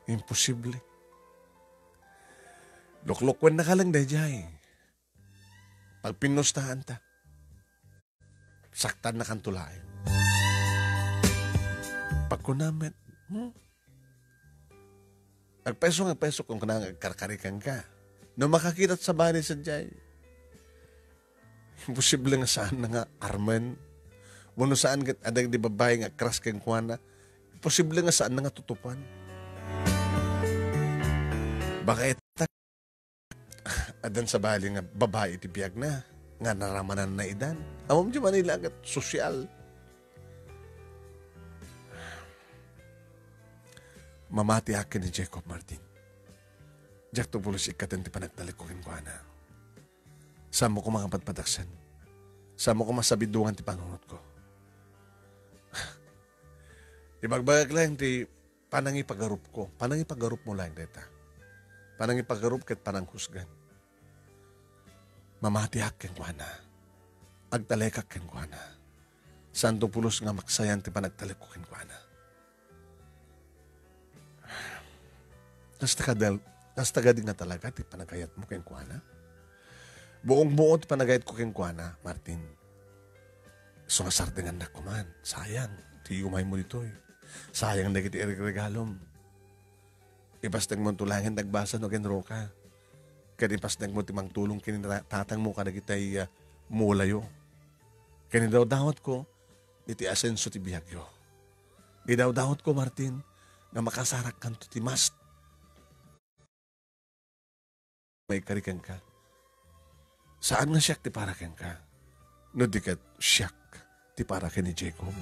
Imposible. Luklukwan na ka lang dyan. Pag pinustahan ta, saktan na kang tulayan. Pag kunamet, agpeso kung karkarikan ka. No makakitat sa bani sa jay. Imposible nga saan na nga arman. Wano saan adag di babae nga kras kang kuwana. Imposible nga saan na nga tutupan. Baka etak adan sa bali nga babae iti biyag na. Nga naramanan na idan. Amom di Manila agad sosyal. Mamati akin ni Jacob Martin. Jack to pulis ikatan ti panagtalikukin ko na. Saan mo ko mga patpataksan? Saan mo ko masabidungan ti panunod ko? Ibagbagag lang ti panangipagarup ko. Panangipagarup mo lang deta. Panangipagarup ket panangkusgan. Mamati akin ko na. Agtalekak ken ko na. Santo pulos nga maksayan ti panagtalik ko kinkwana. Tas tagad nga talaga ti panagayat mo kinkwana. Buong buo ti panagayat ko kinkwana, Martin. So nasartingan na ko man. Sayang. Ti umay mo dito eh. Sayang na kiti regalom. Ipastag mo tulangin nagbasa no kenro ka. Kaya ipastag mo timang tulong kini tatang mo ka na kitay mulayo. Kaya daw dawat ko, iti asenso ti biyagyo. Di daw dawat ko, Martin, na makasarak kan to ti mast. May karikan ka. Saan nga siyak ti parakan ka? No di kat siyak ti parakan ni Jacob.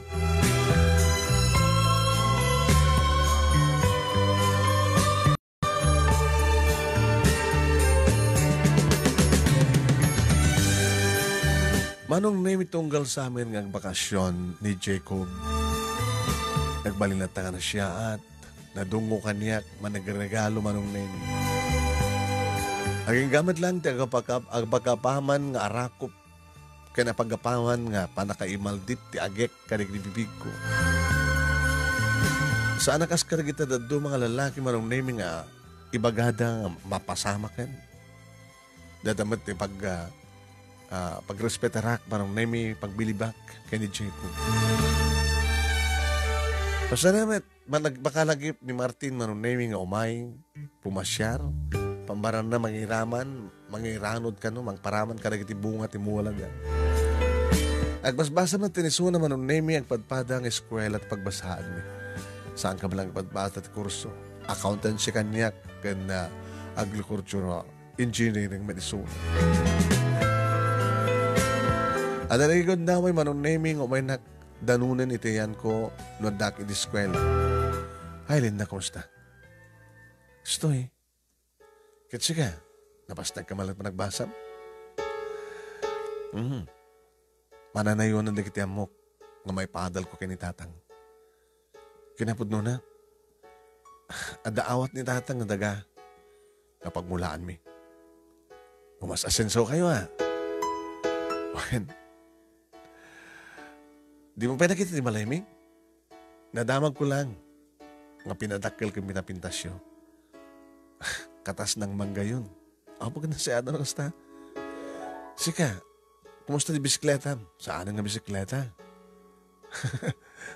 Manong name itunggal sa amin ng bakasyon ni Jacob. Nagbalinata na siya at nadungo kaniyak managregalo manong name. Aging gamit lang ti agpagkapaman nga arakop kaya napagapaman nga panakaimaldip ti agek karig ni bibig ko. Sa anakas karagita daddo mga lalaki manong name nga ibagada nga mapasamakan. Dadamat ti pagrespeterak manong name pagbilibak kay ni Jacob. Pasalamat managbakalagip ni Martin manong name nga umay pumasyar. Pambaran na mangiraman, mangiranod ka no, mangparaman ka na kiti bunga ti muwalaga. Agbasbasa man tinisuna man nung name agpadpada ang eskwela at pagbasahan ni. Saan ka malang agpadbasa ti kurso? Accountancy kanyak, kan agricultural engineering medicine. At narigod na may manong naming o may nakdanunan itiyan ko no dak iti eskwela. Ay, Linda, kumusta? Stoy. Kitsi ka, napastag ka malang panagbasam? Mananayon ang dikitiyan mo nga may padal ko kini tatang. Kinapod no na, adaawat ni tatang nga daga kapag mulaan mi. Umas asenso kayo ha. Wen, di mo pa nakita di malaymi? Nadamag ko lang nga pinadakkel kami na pintasyo. Katas ng mangga yun. Ako pag nasayado na kasta. Sika, kumusta di bisikleta? Saan nga bisikleta?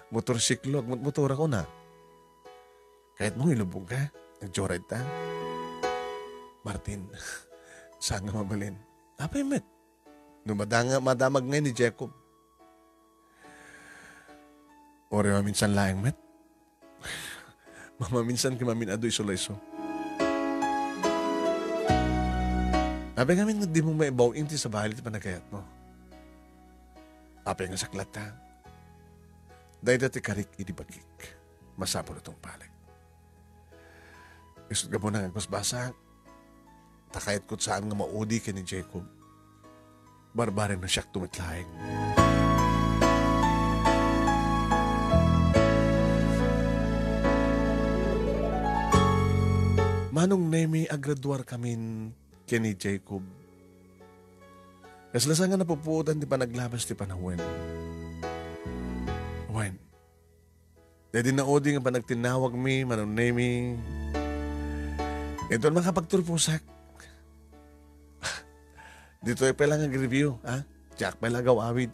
Motorsiklo, motor ako na. Kahit mong ilubog ka, nag-joyride ta. Martin, saan nga mabalin? Apay met. Madamag ngayon ni Jacob. Ore maminsan laeng met. Mamaminsan kimamin adoy sulayso. Ape nga min di mo may ibaw inti sa bahay iti panagayat mo. Ape nga saklat ta. Dahil dati karik iti bagik. Masapo na itong palag. Isot ka mo na nagmasbasa. Takayat ko saan nga maudi ka ni Jacob. Barbareng na siyak tumitlaing. Manong nemi agraduar kamin kini Jacob. Kaslasan nga napuputan di pa naglabas di panahon. Wen. Dahil na odi nga pa nagtinawag mi, manong nemi. Ito makapagturpusak. Dito ay pala nga review, ha? Jack pala awid.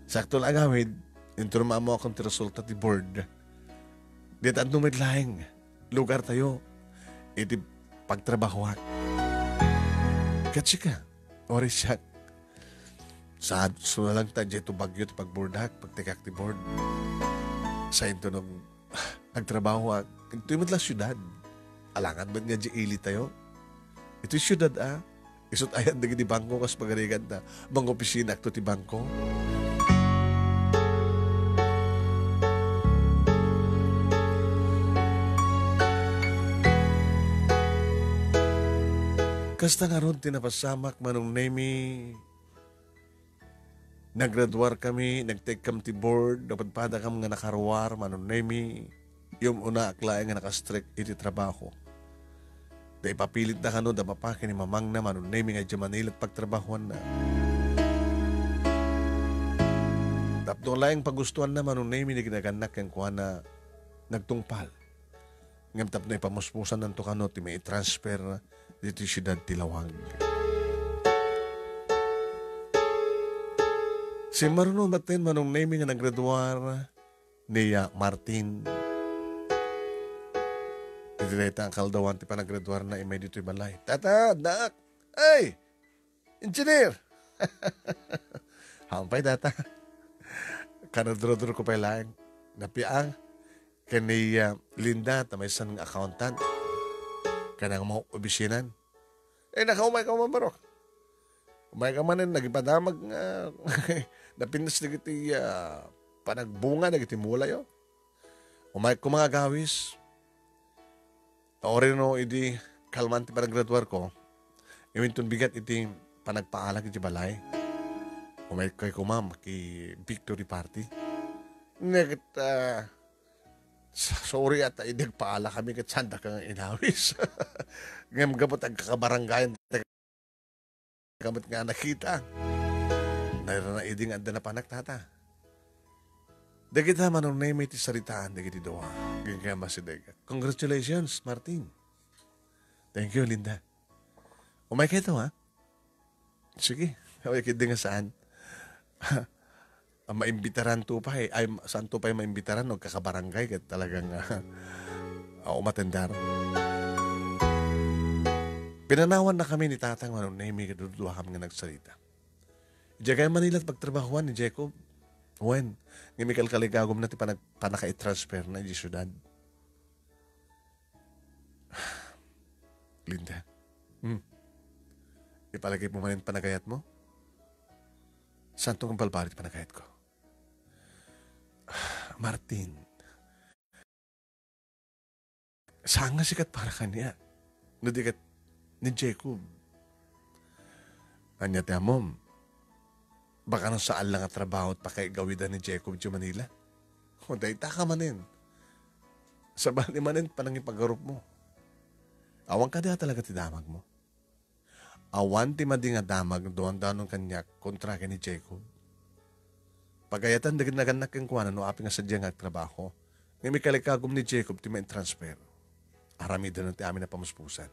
Sakto lang awid, ito naman mo akong resulta ti board. Dito at numitlaing, lugar tayo, iti pagtrabahoak. Katsi ka, ori siya. Sa lang ta, dito bagyo ti pagboardak, pagtikak ti board. Sa ito nung nagtrabahoak, ito yung matla syudad. Alangan ba nga di ili tayo? Ito yung syudad, Isot ayan na di bangko kas pagarigan na mga opisina akto ti bangko. Kasta nga ron tinapasamak manong nemi. Naggraduar kami, nagtake kam ti board, napadpada kam nga nakaruar manong nemi. Yung una aklay nga nakastrict iti trabaho. Da ipapilit na kano, da mapakin ni mamang na manong nemi nga di Manila at pagtrabahuan na. Doon laing pagustuhan naman nung name ni ginaganak yung kuha na nagtungpal. Ngam tap na ipamuspusan ng tukano ti may transfer dito siyudad Tilawag. Si Maruno Maten manong name nga naggraduar niya Martin. Idireta ang kaldawan ti pa naggraduar na imay dito balay. Tata, nak! Ay! Engineer! Hampay data. Kanadro-dro ko pa lang. Napiang. Kani Linda, tamay isang accountant. Kanang mga obisinan. Nakaumay ka man barok. Umay ka man nagpadamag nga. Napinas na kiti panagbunga na kiti mula yo. Umay ko mga gawis. Ori no, idi kalmanti parang graduar ko. Iwintun bigat iti panagpaala kiti balay. Umay kay kumam ki victory party. Nagit, sorry at idagpaala kami kat sanda kang inawis. Ngam gabot ang kakabaranggayan. Gamot nga nakita. Naira na iding anda na panagtata. Dagita manong na may tisaritaan dagiti doa. Gagaya masidega. Congratulations, Martin. Thank you, Linda. Umay kayo to, ha? Sige. Umay kayo nga saan. Maimbitaran to pa eh. Ay, saan to pa yung maimbitaran o kakabarangay kat talagang umatendar. Pinanawan na kami ni tatang manong na may kaduduha kami nga nagsalita. Diyan Manila at pagtrabahuan ni Jacob. When? Ngimikal kaligagom na ti panaka-transfer na di syudad. Linda. Ipalagay mo man yung panagayat mo? Saan itong balbalit panagayat ko? Martin. Saan nga sikat para kanya? Nadikat ni Jacob. Anya ti amom. Baka nang saan lang at trabaho at pakaigawidan ni Jacob di Manila. O dahi taka manin. Sa bali manin panang ipagarup mo. Awang ka diha talaga ti damag mo. Awan ti madi nga damag doon danong kanyak kontra ka ni Jacob. Pagayatan dagit naganak kang kuwanan no api nga sadya nga trabaho. Nga may kalikagom ni Jacob ti may transfer. Aramida ng ti amin na pamuspusan.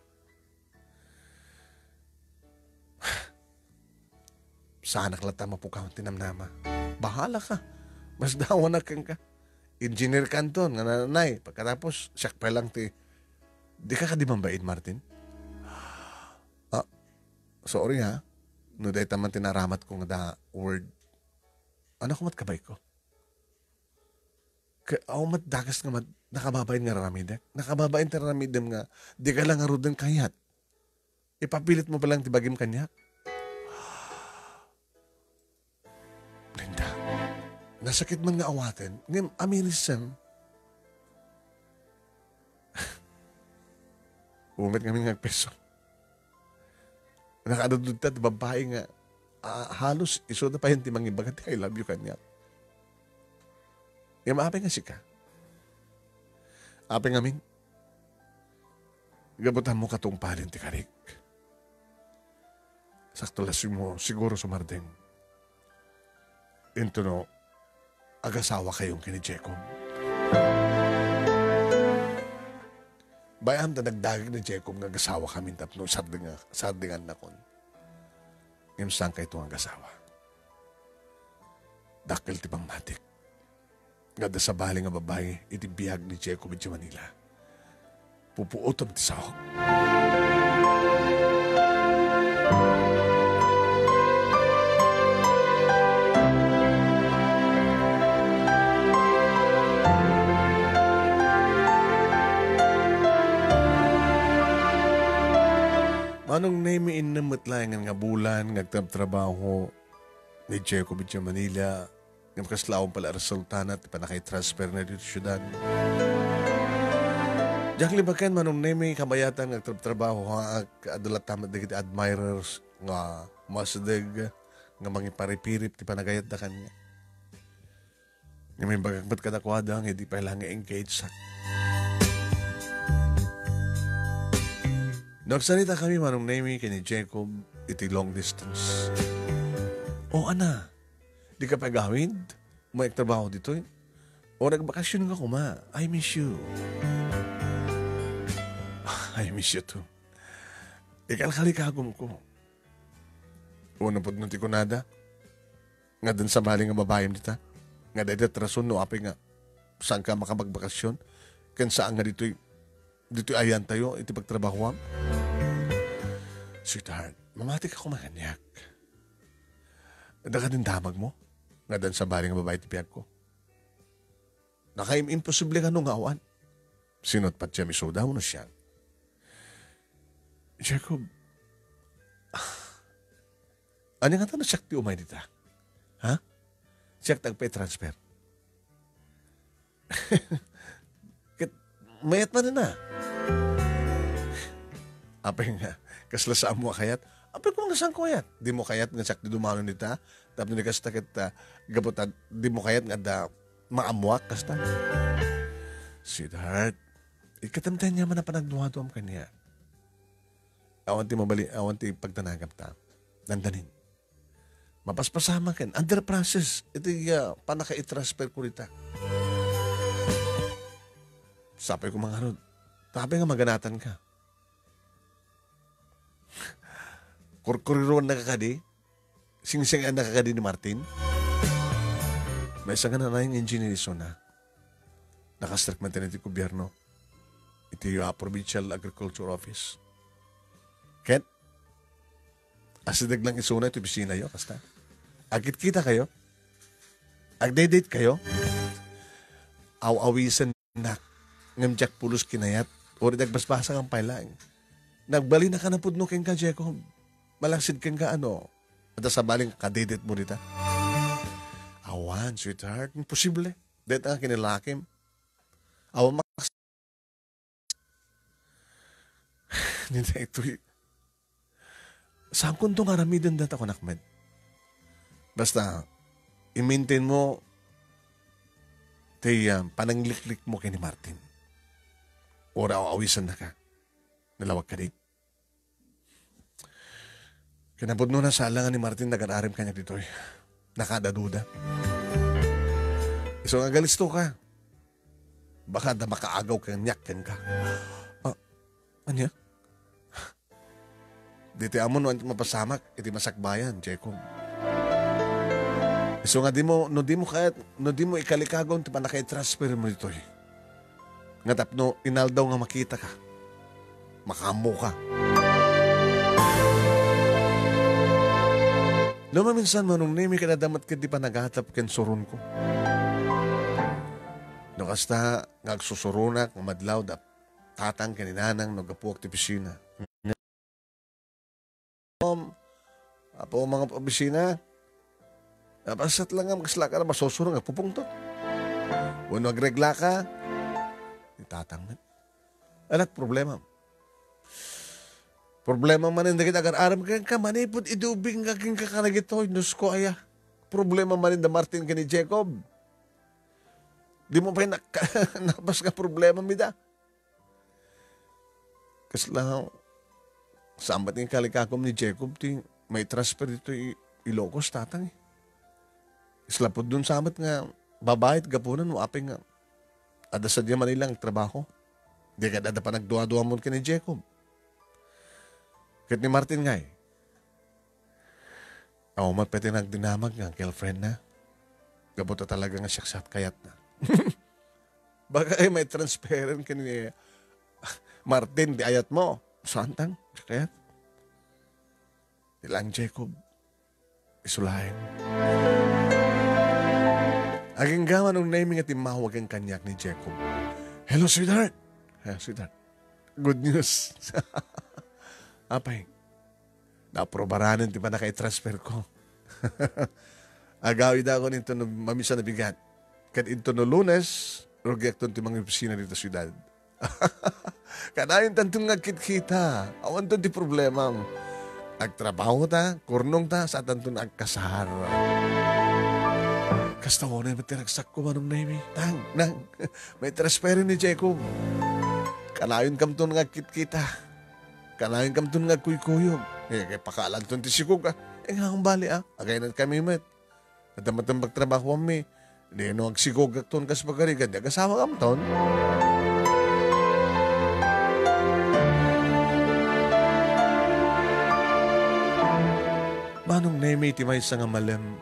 Sana klata mapukaw tinamnama. Bahala ka. Mas dawa na kang ka. Engineer kanton, nga nanay. Pagkatapos, siyak pa lang ti. Di ka di mambaid, Martin? Sorry ha. No dahi taman tinaramat ko nga da word. Ano ko matkabay ko? Mat dagas nga nakababayin nga ramidem. Nakababayin ti ramidem nga di ka lang arudang kayat. Ipapilit mo palang tibagim kanyak. Linda, nasakit man nga awatin. Ngam, amilisan. Umit kami nga peso. Nakadudud ta, babae nga, halos iso na pa yung timang ibagat, I love you kanya. Ngam, ape nga sika. Ape nga ming, gabutan mo katong palin ti karik. Sakto lasin mo, siguro sumardeng. Into no, agasawa kayong kini Jacob. Bayam na nagdagig ni Jacob nga agasawa kami tapno sardingan na kon. Ngimsang kay itong agasawa. Dakil ti pang matik. Gada sa bali nga babae, itibiyag ni Jacob iti Manila. Pupuotom ti sahog. Anong name namutlayan nga bulan, nagtrabaho ni Jacob iti Manila, ng kaslaong pala resultana at panakay-transfer na dito syudad. Diyak libakan manong name kabayatan nagtrabaho nga adalat tamat dagiti admirers nga masadag nga mangiparipirip ti panagayat da kanya. Nga may bagagbat kadakwada nga hindi pa ilang engage sa nagsalita kami manong name kini Jacob iti long distance. O ana, di ka pagawid? may trabaho dito eh. O nagbakasyon ka kuma. I miss you. I miss you too. Ikalkalikagom ko. Una po nung ko nada. Nga dun sa mali nga babayam dita. Nga dadat rason no api nga. Saan ka makabagbakasyon? Kan saan nga dito'y ayan tayo. Iti pagtrabahoam. Sweetheart, mamati ka kumakanyak. Nada ka din damag mo. Nga dun sa mali nga babae tipiyag ko. Nakaim-imposible ka nung awan. Sinot pat siya misodaw na siya. Jacob, ano nga tanong siyak ti umay dita? Ha? Siyak tagpa-transfer. Mayat man na. Apay nga, kasla sa amo kayat. Apay kung nasaan ko kayat. Di mo kayat nga siyak di dumanon dita. Tapos ni kastakit gabutan. Di mo kayat nga da maamuak kasta. Sweetheart, ikatamtan niya man na panagduwa-duwam kanya. Awan ti pagtanagap ta. Dandanin. Mapaspasama ken. Under process. Ito panaka-i-transfer ko rita. Sapay ko mga rod. Tapay nga maganatan ka. Kurkuriron nakakadi. Sing-singan nakakadi ni Martin. May isang na yung engineering na. Nakastrike man tayo ng gobyerno. Ito yung Provincial Agriculture Office. Ken, asidag lang isuna ito bisina yo, kasta. Agit kita kayo. Agdedate kayo. Aw-awisan na ngamjak pulos kinayat. O nagbasbasa kang pailang. Nagbali na ka na pudno ken ka, Jacob. Malaksid ken ka ano. At sa baling kadedate mo dita. Awan, sweetheart. Imposible. Dito ang kinilakim. Awan makas... Nita ito'y... Saan kong itong aramidan data ko, Nakmed? Basta, i-maintain mo panangliklik mo kay ni Martin. Ora o awisan na ka. Nalawag ka din. Kinabot no na sa alangan ni Martin nag-aarim kanya dito eh. Nakadaduda. So nga galisto ka. Baka da makaagaw kang nyakkan ka. Anya? Dito amon no mapasamak, iti masakbayan, Jacob. So nga di mo ikalikagaw ti pa nakay-transfer mo dito eh. Nga tapno, inaldaw nga makita ka. Makamo ka. Luma minsan mo nung nimi ka nadamat ka di pa naghatap ken surun ko. No kasta ngagsusurunak, madlaw da tatang kaninanang nagapuak ti pisina. Apo mga opisina, napasat lang ang kasla ka na masusurong at pupungtot. Kung nagregla ka, itatangman. Anak, problema. Problema man hindi kita agar-aram ka, manipod idubing kaking kakanagito. Diyos ko, aya. Problema man hindi Martin ka ni Jacob. Di mo pa napas ka problema, mida. Kasla, sambat ng kalikakom ni Jacob, may transfer dito Ilocos, tatang eh. Islapod dun samat nga, babayit gapunan mo, apeng nga. Ada sa diya Manilang trabaho. Di ka dada pa nagduwa-duwa mo ka ni Jacob. Kahit ni Martin nga eh. Ako magpete nagdinamag nga, girlfriend na. Gabuta talaga nga siyaksat kayat na. Baka ay may transparent ka ni Martin, di ayat mo. Santang, kayat. Ilang Jacob, isulahin. Aging gaman nung naming at imahawag ang kanyak ni Jacob. Hello, sweetheart. Hello, sweetheart. Good news. Apay, naprobaranan di pa na transfer ko. Agawid ako nito no mamisa na bigat. Kat ito no Lunes, rogyak to ti mga opisina dito sa syudad. Kanayin tantong nagkit-kita. Awan to di problema. Agtrabaho ta, kurnong ta, sa tantong nagkasar. Kasta ko na yung matiragsak ko manong naimi. Nang, may transferin ni Jacob. Kanayon kam to nagkit-kita. Kanayon kam to nagkuy-kuyog. Kaya pakalan to ti sikog ah. Nga akong bali ah. Agay na kami met. Nadamatang magtrabaho kami. Di no agsigog ton kas pagarigan. Di agasawa kam ton. Manong nemi iti may nga malam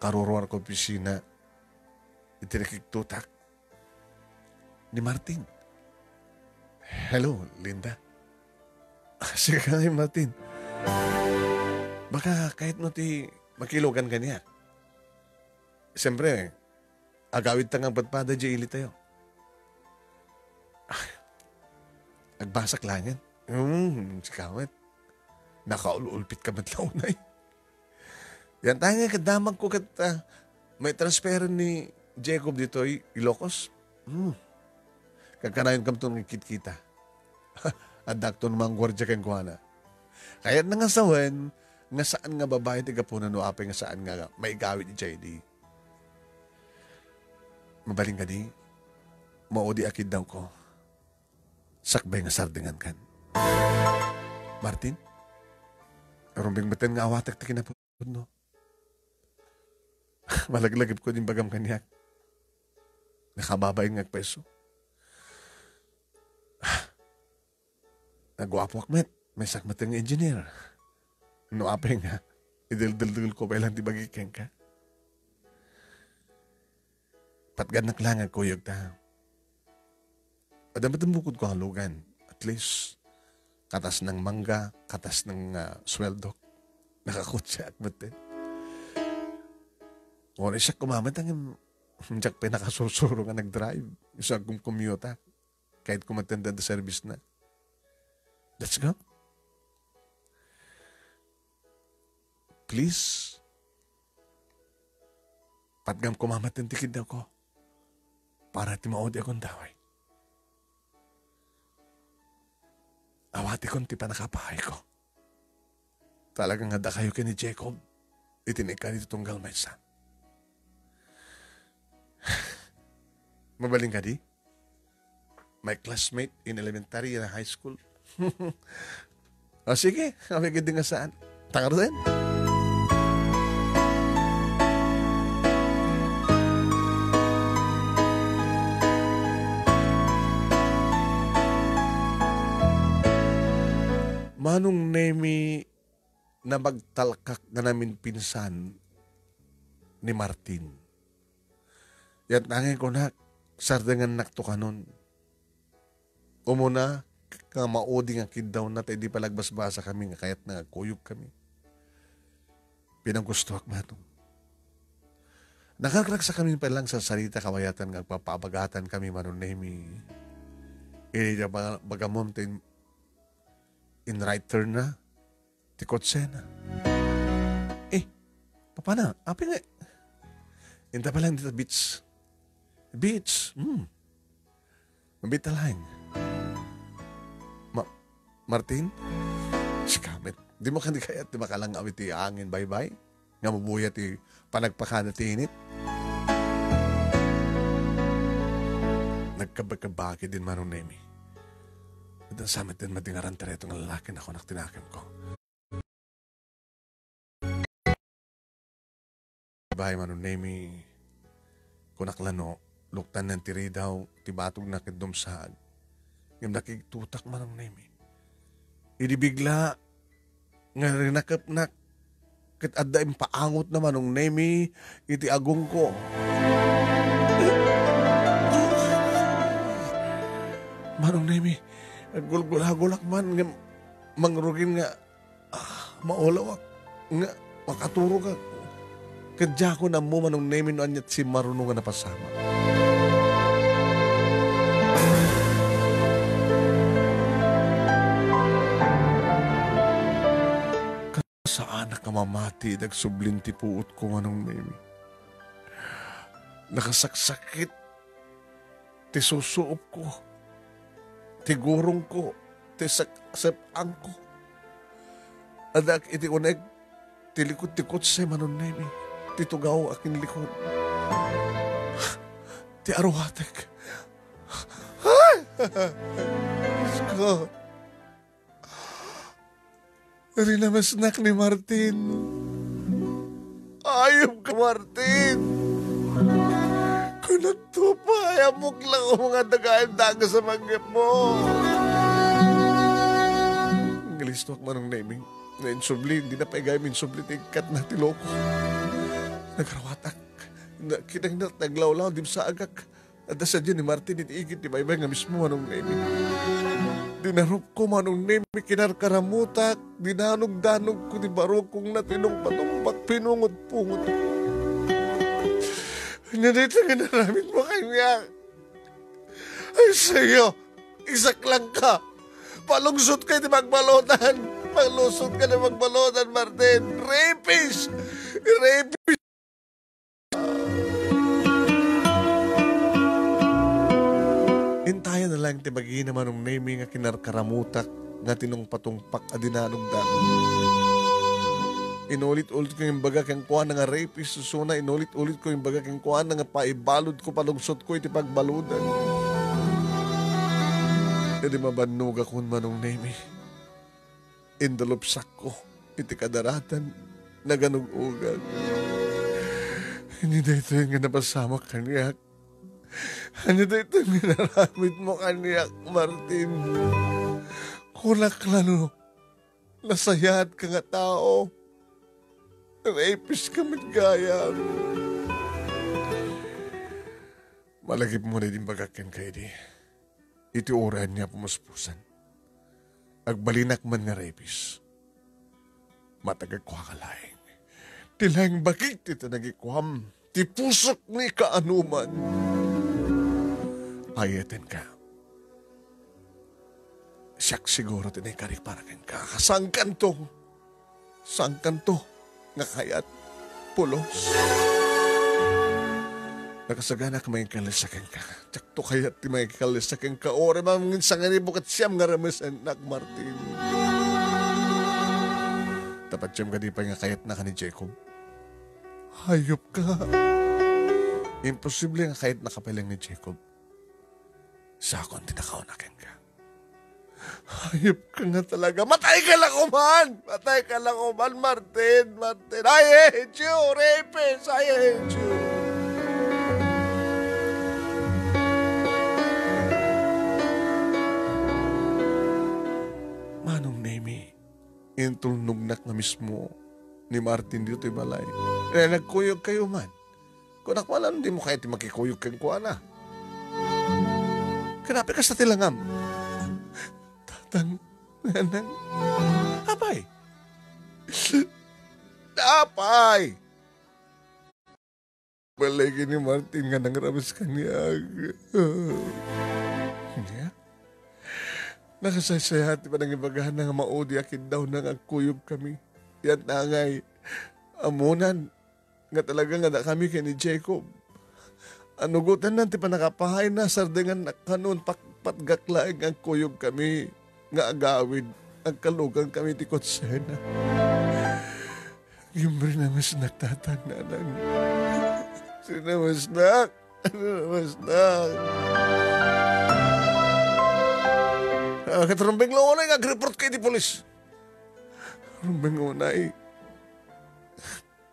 karuruan ko opisina iti nakiktutak ni Martin. Hello, Linda. Sige ka ngayon, Martin. Baka kahit mo ti makilogan ka niya. Siyempre, agawid tangang padpada di ili tayo. Agbasak lang yan. Sikawit. Nakaululpit ka matlaw na eh. Yan tayo nga kadamag ko kat may transfer ni Jacob dito Ilocos. Kagkanayon kam itong kita. Adak to namang gwardya kang kuhana. Kaya na nga sawan, nga saan nga babae tiga po na nuapay nga saan nga may gawit ni JD. Mabaling ka di, maudi akid daw ko. Sakbay nga sardingan kan. Martin? Rumbing baten nga awatak ta kinapod no. Malaglagip ko din bagam kanyak. Nakababay nga peso. Nagwapo akmet. May sakmat ng engineer. No apay nga. Idildildil ko pa ilang tibagikeng ka. Patgan naklangan ko yung ta. Adamat ang bukod ko halugan. At least, katas ng mangga, katas ng sweldo. Nakakutsa akmet eh. Kung siya kumamat ang jak pinakasusuro nga nag-drive. Isa kong commute kahit kumatanda the service na. Let's go. Please. Patgam kumamat ang tikid ako. Para ti maudi akong daway. Awati kong ti panakapahay ko. Talagang hada kayo kini Jacob. Itinig ka nito tunggal may sa. Mabaling ka di? My classmate in elementary and high school. O sige, kami gindi nga saan. Tangar din. Manong nemi na magtalkak na namin pinsan ni Martin. Yan tangin ko na, sardangan nakto ka nun. Umuna, nga maudi nga kidaw na tayo di palagbasbasa kami nga kayat na kuyog kami. Pinanggusto ak matong. Nakakraksa kami pa lang sa salita kawayatan nga papabagatan kami manon nemi. Iliya bagamom tin in right turn na tikot sena. Papa na, api nga. Inta pa lang dito beach. Beach, mabita lang. Martin? Sikamit. Di mo kandi kaya ti makalang awit ti angin bye-bye? Nga mabuya ti panagpakada ti init? Nagkabagkabaki din manong nemi. At ang samit din matingaran tareto ng lalaki na ako naktinakam ko. Bye manong nemi. Kunaklano, luktan ng tiri daw, tibatog na kidumsaan. Yung nakiktutak manong nemi. Idibigla nga rinakap na kit adda impaangot na manong nemi iti agong ko. Manong nemi, gulgulagulak man nga mangrugin nga maulawak nga makaturo ka. Kadya ko na mo manong nemi no anyat si marunong nga napasama. Saan na kamamati nagsubling ti puot ko manong nemi. Nakasaksakit ti susuop ko. Ti gurong ko. Ti saksapan ko. Adak iti uneg ti likod-tikot sa manong nemi. Ti tugaw akin likod. Ti aruhatek. Diyos ko. Rinamasnak ni Martin. Ayop ka, Martin. Natupay, amok lang o mga dagayan daga sa manggap mo. Ngalistok manong naming. Ngayon subli, hindi na paigay min subli tingkat na tiloko. Nagarawatak. Kinang naglawlaw, di sa agak. At sa dyan ni Martin, itiigit ni Baybay nga mismo manong naming. Dinarup ko manong naming kinarkaramutak. Dinanog-danog ko di barok kong natinong patumpak pinungot-pungot. Nanito nga naramit mo kanya. Ay sa'yo, isak lang ka. Palungsot ka di magbalotan. Palusot ka na magbalotan, Martin. Rapist! Rapist! Intayan na lang tibagi naman ng naming nga kinarkaramutak nga tinong patungpak adinanog-danog. Inulit-ulit ko yung baga kang kuha na nga rapist susuna. Inulit-ulit ko yung baga kang kuha na nga paibalod ko palungsot ko iti pagbaludan. Hindi mabanog akong manong nemi. Indalupsak ko iti kadaratan na ganug-ugan. Hindi dito yung napasama kaniyak. Hindi dito yung minaramit mo kaniyak, Martin. Kunak lalo. Nasayat ka nga tao. Rapist kami gaya. Malagip mo na din bagakin kayo di. Iti oran niya pumuspusan. Agbalinak man nga rapist. Matagag kwa kalaing. Tilang bakit ito nagikwam. Ti pusok ni kaanuman. Ayatin ka. Siyak siguro tinay karik para kang kakasangkan to. Sangkan to. Nga kayat pulos. Nakasagana ka may kalisakin ka. Tsakto kayat ti may kalisakin ka. Ore mamangin sa nga ni bukat siyam nga ramas anak Martin. Tapat siyam ka di pa nga kayat na ka ni Jacob. Hayop ka. Imposible nga kayat nakapilang ni Jacob. Sa akong tinakaunakin ka. Hayop ka nga talaga. Matay ka lang uman! Matay ka lang uman, Martin! Martin! I hate you, rapist! I hate you! Manong Nemi, intulnugnak na mismo ni Martin dito balay. Nagkuyog kayo man. Kung nakwalan, hindi mo kahit makikuyog kang kuha na. Kanapi ka sa tilangam. Nanang, apay. Apay. Balagi ni Martin nga nangramas kanya. Niya? Nakasaysayat pa ng ibagahan nga maudi akin daw nang agkuyog kami. Yan nangay. Amunan. Nga talaga nga na kami kay ni Jacob. Anugutan nanti pa nakapahay na sardengan na kanon patgaklaing ang kuyog kami. Nga agawid, ang kalugang kami ti Kotsena. Gimbre na mas nagtatananan. Sinamasnak! Sinamasnak! Katrumbeng loonay, ag-report kayo di polis. Rumbeng unay.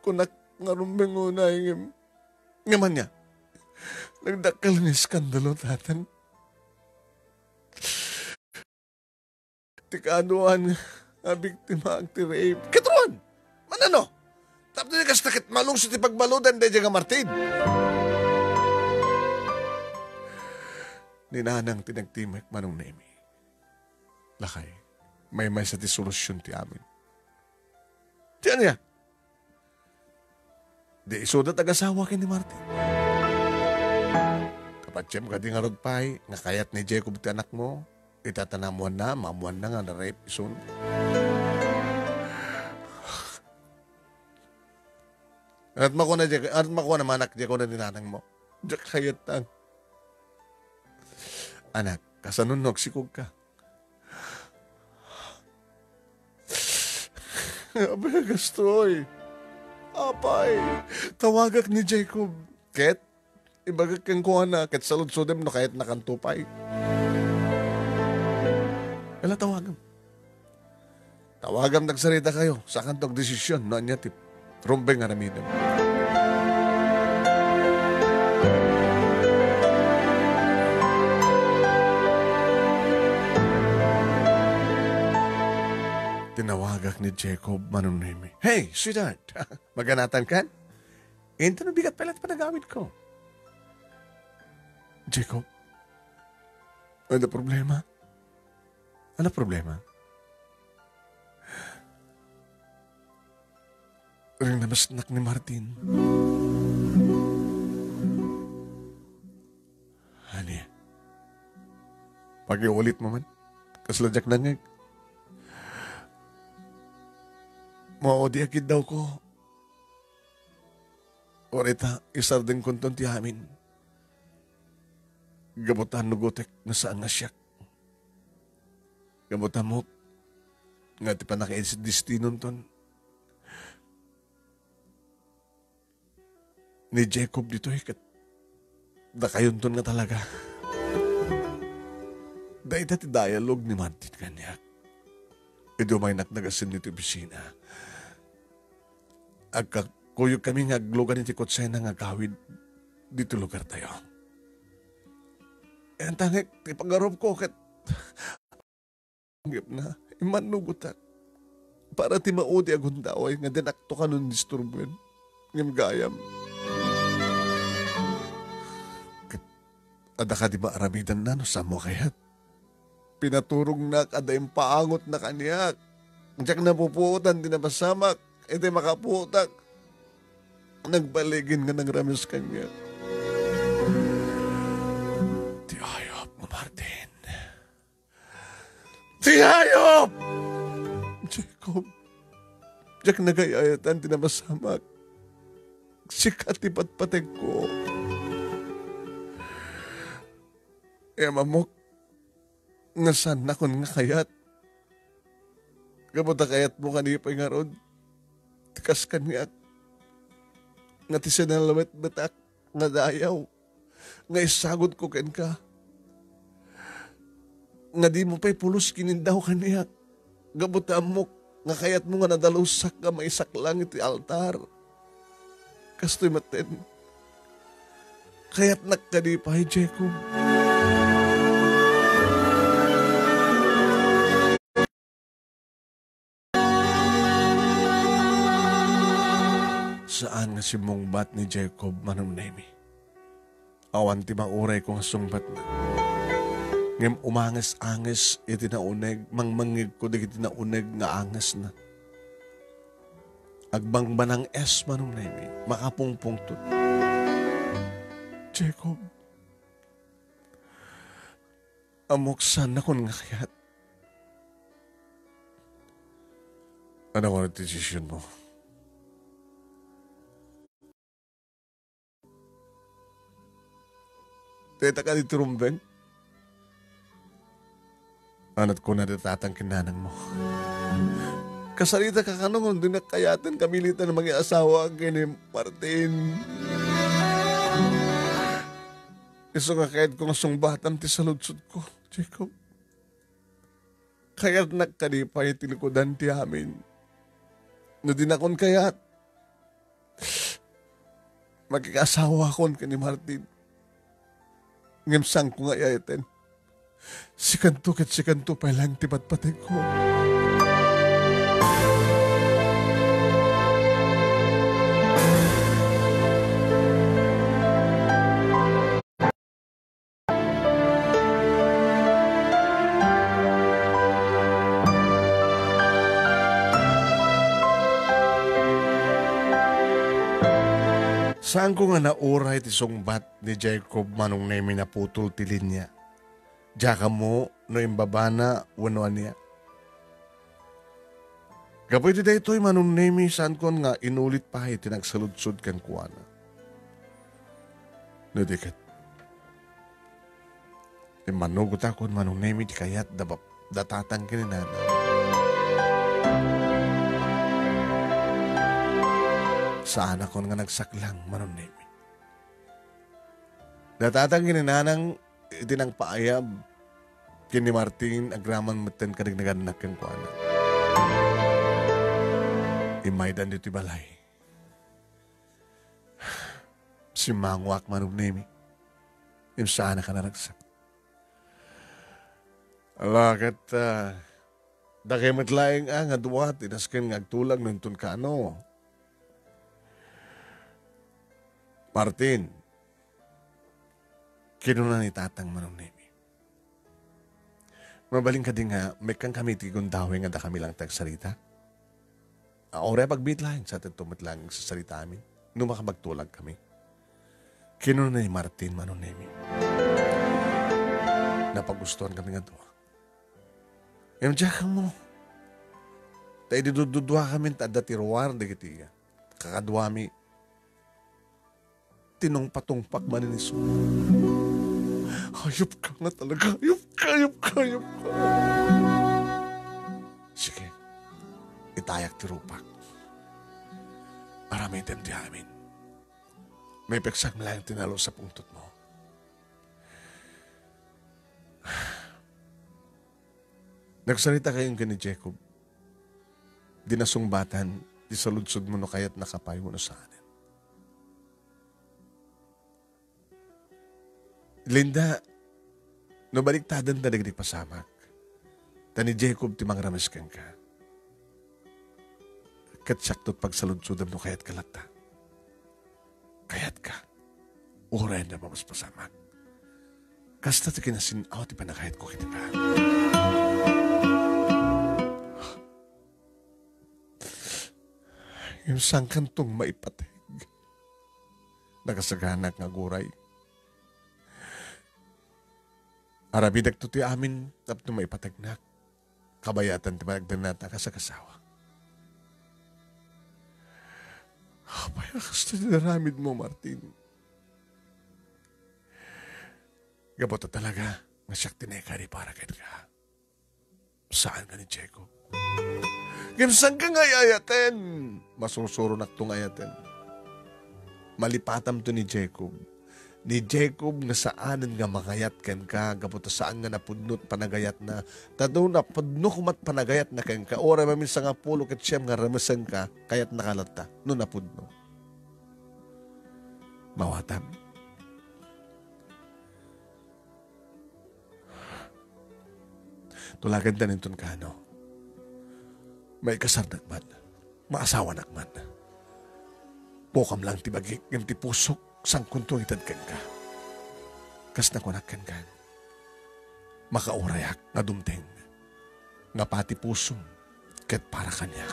Kunak nga rumbeng unay. Ngaman niya. Nagdakal ng iskandalo, tatan. Tikaanuan nga biktima ang ti-rape. Katruan! Manano? Tapos niya kastakit malung sa tipagbaludan de nga Martin. Ninanang tinagtimek manong Nemi. Lakay, may sa ti solusyon ti amin. Diyan niya. Di isudat ag-asawa kin ni Martin. Kapatsem ka di nga rugpay, nga kayat ni Jacob ti anak mo, itatanamuan na, mamuan na nga na rape soon. At makuha na manak di ko na ninanang mo. Diyak kayat tang. Anak, kasanunog sikog ka. Abay, gastoy. Apay, tawagak ni Jacob. Ket, ibagak kang kuha na, ket salud-sudem no kahit nakantupay. Kala tawagam. Tawagam nagsarita kayo sa kantog desisyon no anya tip. Rumbeng aramidem. Tinawagak ni Jacob manunimi. Hey, sweetheart! Maganatan ka? Ito na bigat palat pa nagawid ko. Jacob, ano problema? Ano problema? Ring namasnak ni Martin. Hani, pag-iulit mo man, kasladyak na nga. Maodi akid daw ko. Orita, isar din kunton ti amin. Gabutan nugutek na saan nga siyak. Gabutan mo, nga ti pa nakaidistinon ton. Ni Jacob dito kat dakayon ton nga talaga. Dahil ti dialogue ni Martin kanyak. Ido may naknagasin nito bisina. Agkakuyog kami nga aglugan ni Kotsena nga gawid dito lugar tayo. Ang tangik, ti pag-arob ko kat anggip na, imanugutan. Para ti maudi agundaway nga dinakto ka nun disturben. Ngam gayam. Ada ka di maaramidan na no sa mo kayat. Pinaturong na kada yung paangot na kaniyak. Diyak na puputan, di na masamak. Ito makaputak. Nagbaligin nga ng ramis kanya. Di ayop mo, Martin. Di ayop! Jacob, diyak nagayayatan, di na masamak. Sikat ipatpateg ko. Mamok, nasan na kon nga kayat. Kamuta kayat mo kanipay nga rod. Tikas kaniyak. Nga tisinalawet batak nga dayaw. Nga isagod ko ken ka. Nga di mo pa'y pulos kinindaw kaniyak. Gabuta mo, nga kayat mo nga nadalusak ka maisak lang iti altar. Kastoy maten. Kayat nakkanipay, Jacob. Saan nga si mungbat ni Jacob manunemi? Awan ti mauray ko nga sungbat na. Ngem umangas-angas iti nauneg, mangmangig ko digiti nauneg nga angas na. Agbangbanang es manunemi, makapungpungtut. Jacob, amoksan na kon nga kayat. Ano ko na desisyon mo? Teta ka dito rumbeng? Anat ko na datatang kinanang mo. Kasalita ka kanong doon na kayatan kamilitan ng mga asawa kini Martin. Iso nga kahit kong sungbatam ti saludsud ko, Jacob. Kaya't nagkalipay tilikodan ti amin. No din akong kayat. Magkikasawa kon kini Martin. Ngemsang ko nga yayaten. Sikanto kat sikanto pa lang tipat-patay ko. Saan ko nga nauray ti sungbat ni Jacob manong nemi na putol tilin niya. Diyaka mo no imbabana wanuan niya. Kapoy ti daytoy manong nemi saan ko nga inulit pa iti nagsaludsud kan kuwana. No dikat. Manugot ako manong nemi ti kayat datatang kininana. Saan ako nga nagsaklang manunemi. Datatang kininanang itinang paayab kini Martin agraman maten kadignagan na kang kuana. Imaydan dito balay. Si mangwak manunemi. Saan ka na nagsak. Alakat Dagay matlaing nga duwat, inaskin nga agtulag nung kano. Martin, kinuna ni tatang manong nemi. Mabaling ka din nga, may kang kami tigon dawe nga da kami lang tagsarita. Ore pagbit lang sa tutumit lang sa sarita amin. Nung makabagtulag kami. Kinuna ni Martin manong nemi. Napagustuhan kami nga doon. Yung diyan mo. Tayo dududwa kami tada tiruar de kitiga. Kakadwami. Tinong patungpak maniniso. Hayop ka nga talaga. Hayop ka. Sige. Itayak tirupak. Para may temdi amin. May peksak na lang tinalo sa pungtot mo. Nagsalita kayong gani Jacob. Dinasumbatan, di saludsod mo no kaya't nakapay mo no sa anin. Linda, no baliktadan na nagdig pasamak. Tani Jacob timang ramaskan ka. Katsaktot pagsaludsodam no kaya't kalata. Kaya't ka. Uray na mamas pasamak. Kasta ti kinasinaw ti panakayat ko kitiba. Yung sangkantong maipateg. Nakasaganak nga guray. Arabidak to ti amin tapno maipatagnak. Kabayatan ti managdanata ka sa kasawa. Paya kasta dinaramid mo, Martin. Gabota talaga nga siyak tinekari para kayo ka. Saan ka ni Jacob? Kimsang ka nga ayaten. Masusuro na itong ayaten. Malipatam to ni Jacob. Ni Jacob nga saanan nga makayat ken ka. Gabota saan nga napudnot panagayat na. Tado na pudno kumat panagayat na ken ka. Ora mamin sa nga pulo ket siyam nga ramasan ka. Kayat nakalata. No napudno. Mawatam. Tulagan ta nintun ka, no? May kasar nakman. Maasawa nakman. Pokam lang tibagik ng tipusok sang kuntong itadkan ka. Kas nakunakan ka. Makaurayak nga dumteng. Nga pati puso ket para kanya.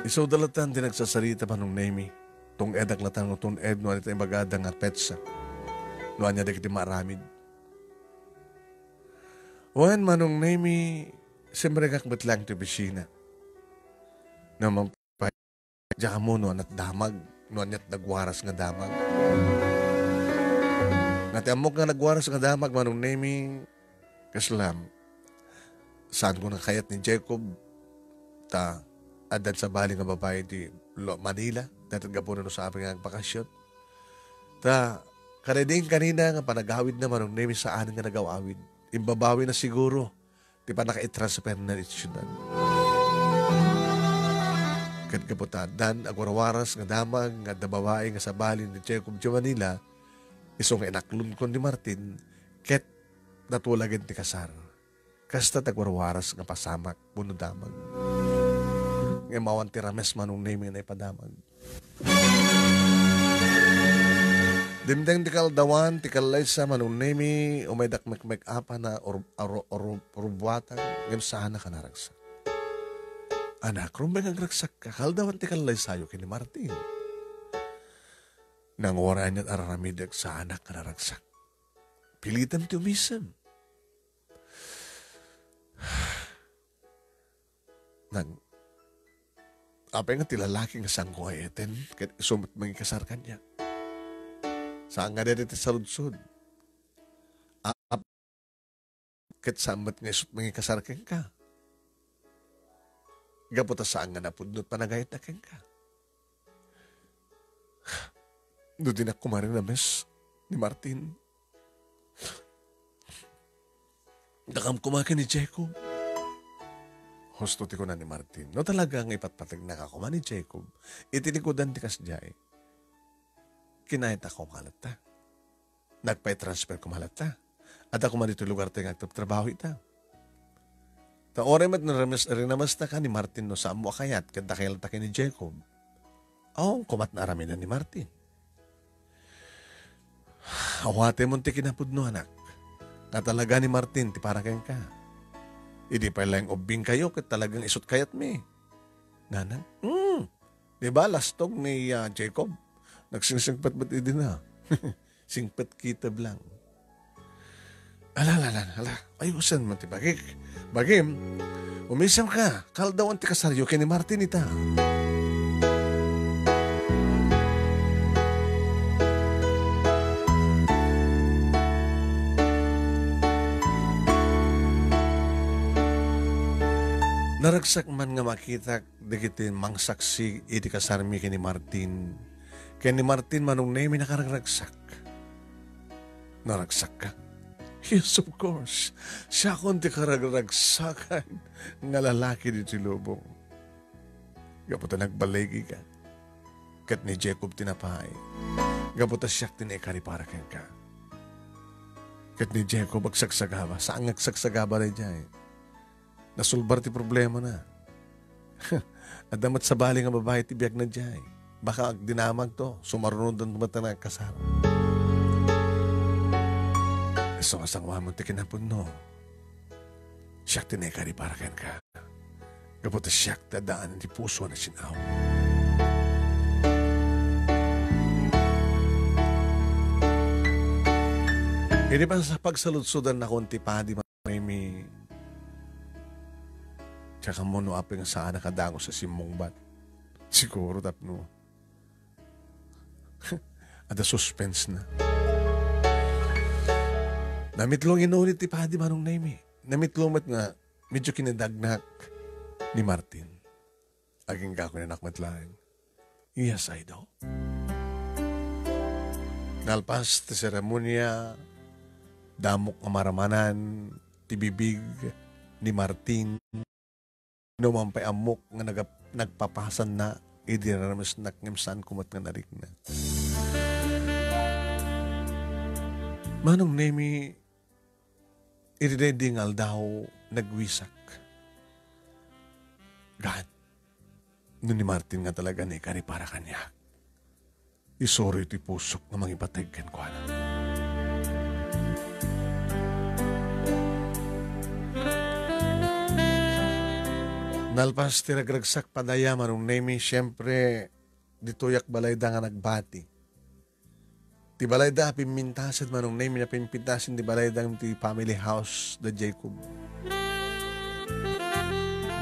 Isaw dalatan din nagsasarita pa nung Nemi. Tong edak latang no tong edno anita yung bagada nga petsa. Nuan niya dagiti maramid. Wan manong Nemi, siyempre kakbat lang ito bisina. Naman pa, diya ka mo nuan at damag. Nuan niya't nagwaras nga damag. Natiamok nga nagwaras nga damag manong Nemi, kaslam. Saan ko na kayat ni Jacob, adan sa bali nga babae di Manila, datad gapo na no sa aming bakasyon. Kanading kanina nga panagawid na manong Nemi sa anin nga nagawawid. Imbabawi na siguro. Di pa naka-transfer na itsyonan. Kat kaputadan, agwarawaras nga damag, nga dabawae nga sa balin ni Jacob di Manila, isong inaklun ko ni Martin, ket natulagin ti kasar. Kasta tagwarawaras nga pasamak, puno damag. Nga mawan ti rames manong Nemi na ipadamag. Dimdeng tikal dawan, tikal laysa manong Nemi, umaydak make-apa na orubwatan, ngam sana ka naragsak. Anak, rumbeng ang ragsak ka, kaldawan tikal laysayo kini Martin. Nang oran niya't araramidag sa anak ka naragsak. Pilitan ti umisam. Nang, apay nga tilalaki nga sangko ay eten, kat isumot mangikasar kanya. Saan nga dito sa ludsod? Kat sambat nga isut mga kasarkan ka. Gaputa saan nga napudnot panagayat na ken ka. Doon din ako kumarin na mes ni Martin. Nakam kumakan ni Jacob. Husto ti ko na ni Martin. No talaga nga ipatpatag na kakuman ni Jacob. Itinikudan ti kasjay. Kinahit ako malata. Nagpay-transfer ko malata. At ako man dito lugar tayo trabaho ita. Ta ore mat rinamas na ka ni Martin no sa amo akayat kanta kay lata ni Jacob. Oh, kumat na aramin na ni Martin. Awate mo ti kinapudno anak. Nga talaga ni Martin ti para kayang ka. Idi pa lang ubing kayo kat talagang isot kayat mi. Nana? Diba lastog ni Jacob? Nagsingsingpat ba't idi na? Singpat kita blang. Ala. Ayusan mo ti bagim, umisam ka. Kaldawan ti kasaryo kay ni Martin ita. Naragsak man nga makita dikitin mangsaksi iti kasarmi kay ni Martin. Kay ni Martin manong nemi nakaragsak. Naragsak ka. Yes, of course. Siya kung ti karagsakan nga lalaki dito lubong. Gaputa nagbalegi ka. Kat ni Jacob tinapahay. Gaputa siya tinekari para kang ka. Kat ni Jacob agsagsagaba. Saan agsagsagaba rin dyan? Nasulbar ti problema na. Adamat sa bali nga babae ti biyak na dyan. Baka dinamag to. Sumarunod ang mata na kasama. So, asang mo ti kinapun no. Siyak tinekari para kan ka. Gaputa siyak tadaan ti puso na sinaw. Hindi pa sa pagsaludsudan na konti pa di may tsaka mo no apeng saan nakadango sa simong bat. Siguro tapno. Ada suspense na. Namitlong inulit ti Padi manong naimi. Namitlong mat nga medyo kinadagnak ni Martin. Aging kako na nakmatlaing. Yes, I do. Nalpas ti seremonya, damok amaramanan, ti bibig ni Martin. Numampay amok nga nagpapasan na, idiraramas nakngemsan kumat nga narik na. Manong naimi, iridedingal daw nagwisak. God, nun ni Martin nga talaga ni kari para kanya. Isoro iti pusok nga mangipatagkan ko alam. Nalpas tiragragsak padaya manong naimi, siyempre ditoyak balayda nga nagbati. Ti balayda pimintasan manong naimi na pimpintasan ti balayda ti family house da Jacob.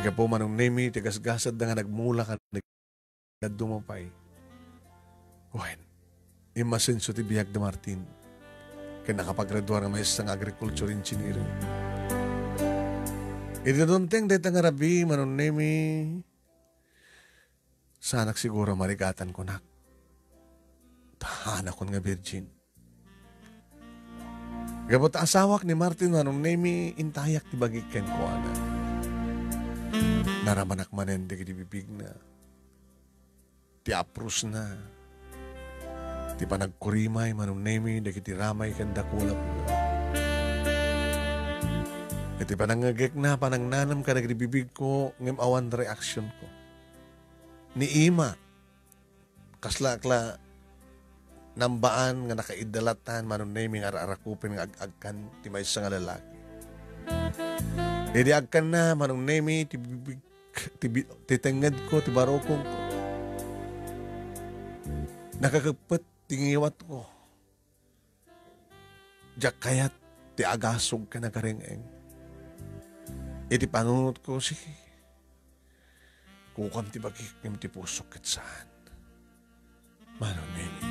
Ika po manong naimi ti gasgasad da nga nagmula ka na dumapay. Wen, imasenso ti biyag da Martin. Kaya nakapaggraduar nga may isang agriculture engineering. Idinonteng dito nga rabi manong naimi. Sanak siguro marikatan ko nak. Tahanak ko nga virgin. Gabot asawak ni Martin anong nemi intayak ti bagiken ko ana. Naramanak manen di bibig na. Ti aprus na. Ti panagkurimay manong nemi di kiti ramay kan dakulap na. Ti panangagek na panangnanam ka nagribibig ko ngem awan reaction ko. Ni Ima kasla-akla nambaan nga nakaidalatan manong naming ararakupin nga agkan ti may isa nga lalaki. Didi agkan na manong nami titenged ko, ti barokong ko. Nakakapit tingiwat ko. Diyak kayat ti agasog ka na karingeng. Iti pangunot ko, sige. Kukam ti bagik ng ti pusok saan. Manong nami.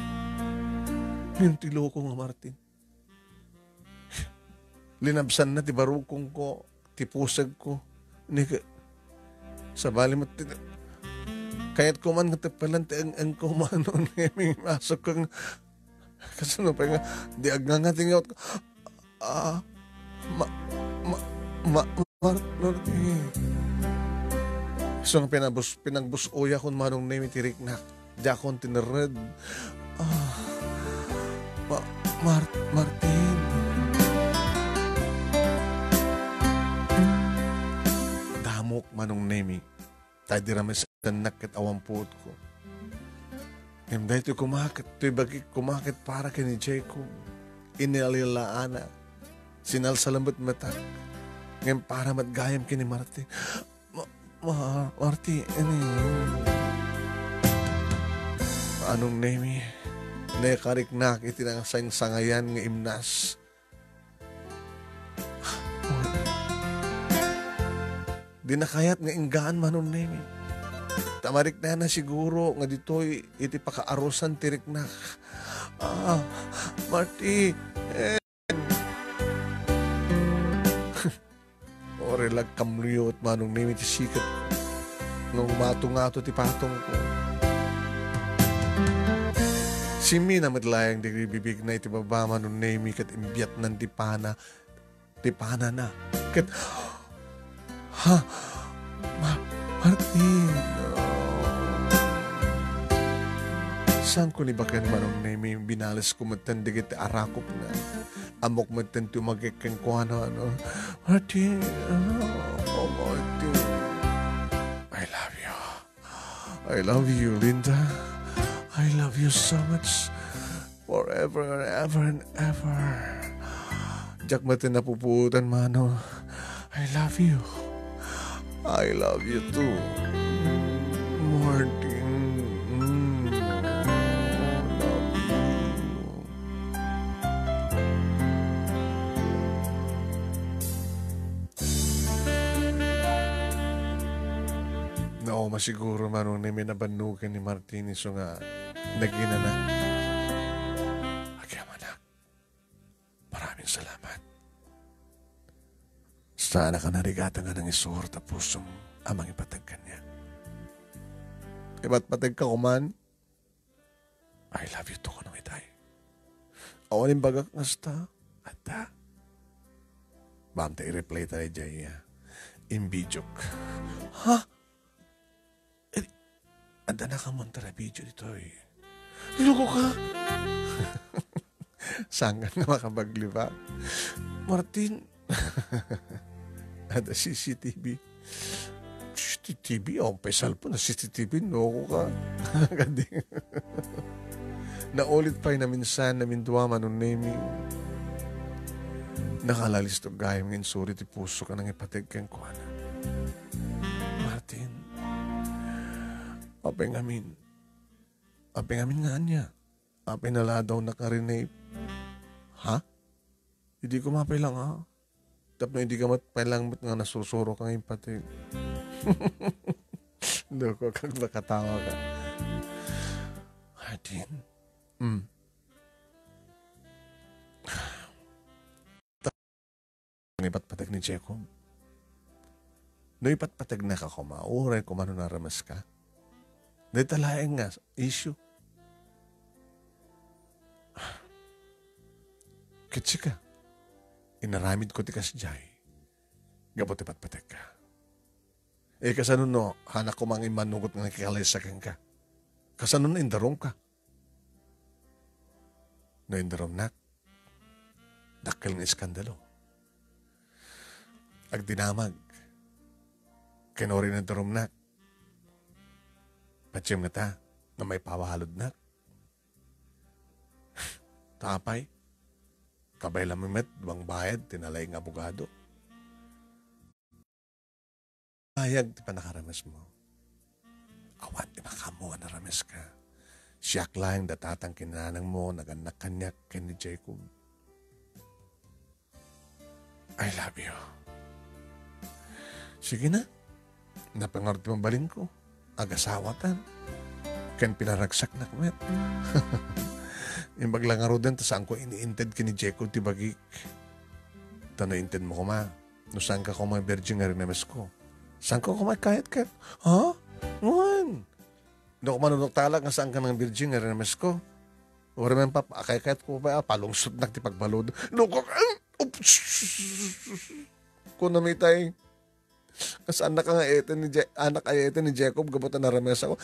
Yung tilo ko nga Martin. Linabsan na ti barukong ko, ti pusag ko. Sa bali mo, kaya't ko man nga tapalan ti ang kumano namin masok kang kasano pa nga, di agnga nga tingawat ko. Martin. So nga pinagbusoya kung manong namin tirik na jakon tinared. Martin. manong nemi. Tayo di rames danak ket awamput ko. Ngem dahil ito kumakit, ito'y bagi kumakit para kini Jacob. Inalilaana, sinalsalambot mata. Ngem para matgayam kini Marti. Marti, ini. Anong nemi? Nakariknak itinang sayang sangayan ng imnas. Di nakayat nga inggaan manong nemi. Tamarik na siguro nga dito'y iti pakaarusan tirik na. Marty. Ore lag kamluyot manong nemi ti sikat ko. Nung umato-ngato ti patong ko. Simi na madlayang di bibig na iti baba manong nemi kat imbiyat ng tipana. Tipana na. Kat, Martin. Saan ko ni bakan manong nemi binalas ko matandigit arakop na. Amok matan tumagikang ko ano. Martin. Martin. I love you. I love you, Linda. I love you so much. Forever and ever and ever. Diyak matan napuputan mano. I love you. I love you too. Martin. Oo, masiguro manong nemi nabanugan ni Martinez so nga nagina na. Agyam anak, maraming salamat. Sana ka narigatan nga ng isur tapos amang ipatag ka niya. Iba't patag ka kuman, I love you to ko nang itay. Awanin bagak ngasta, ata. Bamta i-replay tayo dyan imbijok. Ha? Anda na ka montara video dito eh. Loko ka? Sanggan nga makabagliba. Martin. Ada CCTV. CCTV? Oh, pesal po na CCTV. Loko ka. Gading. Naulit pa na minsan na minduwa manong naming. Nakalalis to gayam ng insuri ti puso ka nang ipatig kang kuwana. Martin. Apeng amin nga niya. Apeng nala daw nakarinate. Ha? Hindi ko mapailang ha? Tapos hindi ka mapailang nga nasusuro kang ipatig. Loko kang makatawa ka. Martin. Ang ipatpatag ni Jacob. No ipatpatag na ka kumauray kung ano naramas ka. Natalaeng nga, issue. Kitsi ka. Inaramid ko ti kasjay. Gabot ipatpatek ka. Kasano no, hanak ko mga imanugot nga nakikalasakan ka. Kasano na indarong ka. No indarong nak. Dakil ng iskandalo. Ag dinamag. Kinori ng darong nak. Patsiyam nga ta, na may pawahalod na. Tapay, kabay lamimet, duwang bayad, tinalay ng abogado. Ayag, di pa nakaramas mo. Awan, di makamuha na ramas ka. Siyak lang datatang kinanang mo, naganak kanyak kay ni Jacob. I love you. Sige na, napangarap mong baling ko. Agasawatan. Ken pinaragsak na kumet. Yung baglangaro din, saan ko iniinted kini Jacob tibagik. Tano inted mo kuma. No saan ka kuma virgin nga rin namas ko. Saan ko kuma kahit ka? Ha? Nguan. No kumanunok talak nga saan ka ng virgin nga rin namas ko. Wala man pa, kahit ko pa, palungsod na ti pagbalod. No ko, kung namitay, kasi anak ay ete ni Jacob, gabutan na rames ako.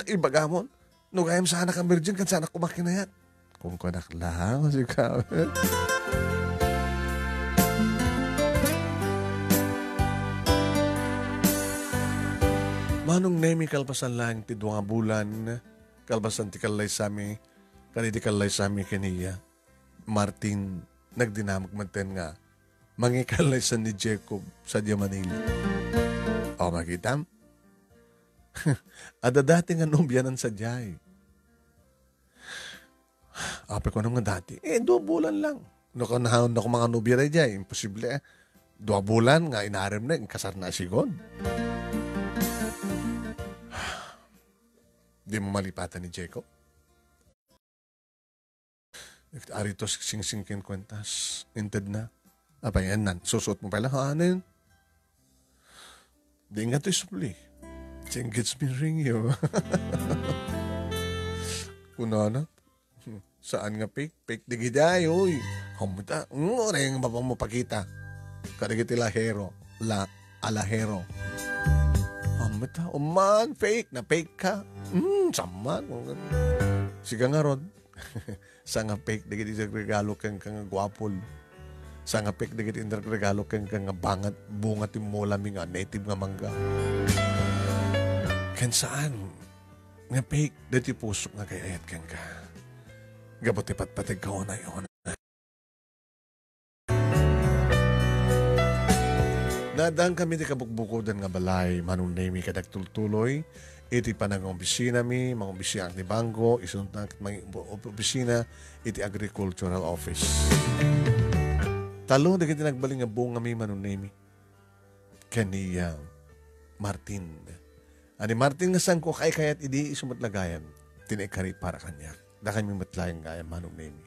Ibagamon, nugayam sa anak ang virgin, kan sa anak kumakinayat. Kung kanak lang, si Kawit. Manong nemi kalpasan lang ti 2 bulan, kalpasan ti kalay sami, kaniti kalay sami kaniya. Martin, nagdinamag manten nga, mangikalay sa ni Jacob sa Dia Manila. O makita? Ada dati nga nubyanan sa Diyay. Ape ko nung nga dati, 2 bulan lang. Nakanahon na ko mga nubya na Diyay, imposible 2 bulan nga inarim na, kasar na sigod. Di mo malipatan ni Jacob. Arito sing-singkin kwentas. Inted na. Apa yan nan? Susuot mo pala. Ano yun? Di nga to isupli. Singgits me ring yo. Kuna na? Saan nga fake? Fake di giday, uy. Hamuta. Ring mapang mo pakita. Karigit ilahero. Alahero. Hamuta. Man, fake. Na fake ka. Sama. Siga nga rod. Sa nga fake, digit regalo kang gwapol. Sa nga fake, digit regalo kang bangat, bunga timola nga native nga mangga. Kan saan? Nga fake, dati pusok nga kayayat kang ka. Gabuti patpatag ka na yun. Nadaan kami di kabukbukodan nga balay, manunay kadagtultuloy. Iti pa nang opisina mga opisina ni Bangko, isunod na mga opisina, iti agricultural office. Talo, na kita nagbaling nga buong kami manunemi. Kaniya, Martin. Ani Martin nga sang ko kay kayat idi isumatlagayan, tinaikari para kanya. Da kami matlayang gaya manunemi.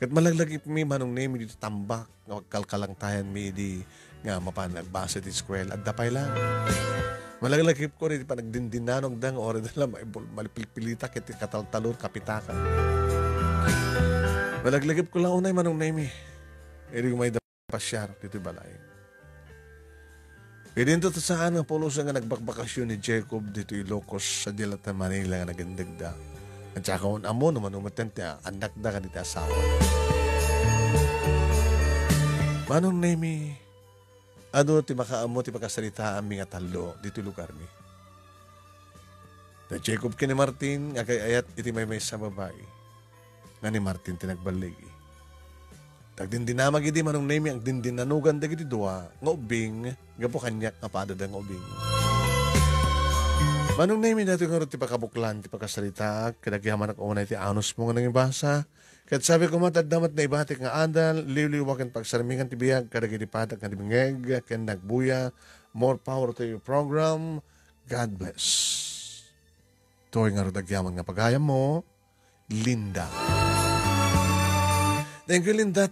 Kat malaglagi mi manunemi dito tambak, kalkalang tayan mi idi nga mapanagbasa di eskwela at dapay lang. Malaglagip ko rin pa nagdindinanog dang ora dala malipilpilita kiti kataltalor kapitaka. Malaglagip ko lang unay manong nemi. Eri may pasyar dito balay. E dito saan nga pulos nga nagbakbakasyon ni Jacob dito Ilocos sa Dilata Manila nga nagandagda. At saka amo naman umatente anak da ka dito asawa. Manong nemi. Ano ti makaamo ti pagkasalita ang mga talo dito lugar mi. Na Jacob kini Martin akay ayat iti may sa babae. Nga ni Martin tinagbaligi. Tagdindinamag iti manong nemi ang dindinanugan dagiti dua nga ubing gapo kanyak nga padada nga ubing. Manong nemi nato nga ti pakabuklan ti pagkasalita kadagyaman ak unay ti anos mo nga nang ibasa. Kat sabi ko matadamat na ibatik nga andal, liwliwakan pagsarmingan ti biyag, kadagiti patak nga dibingeg, ken nagbuya, more power to your program. God bless. Toy nga rodagyaman nga pagayam mo, Linda. Thank you, Linda.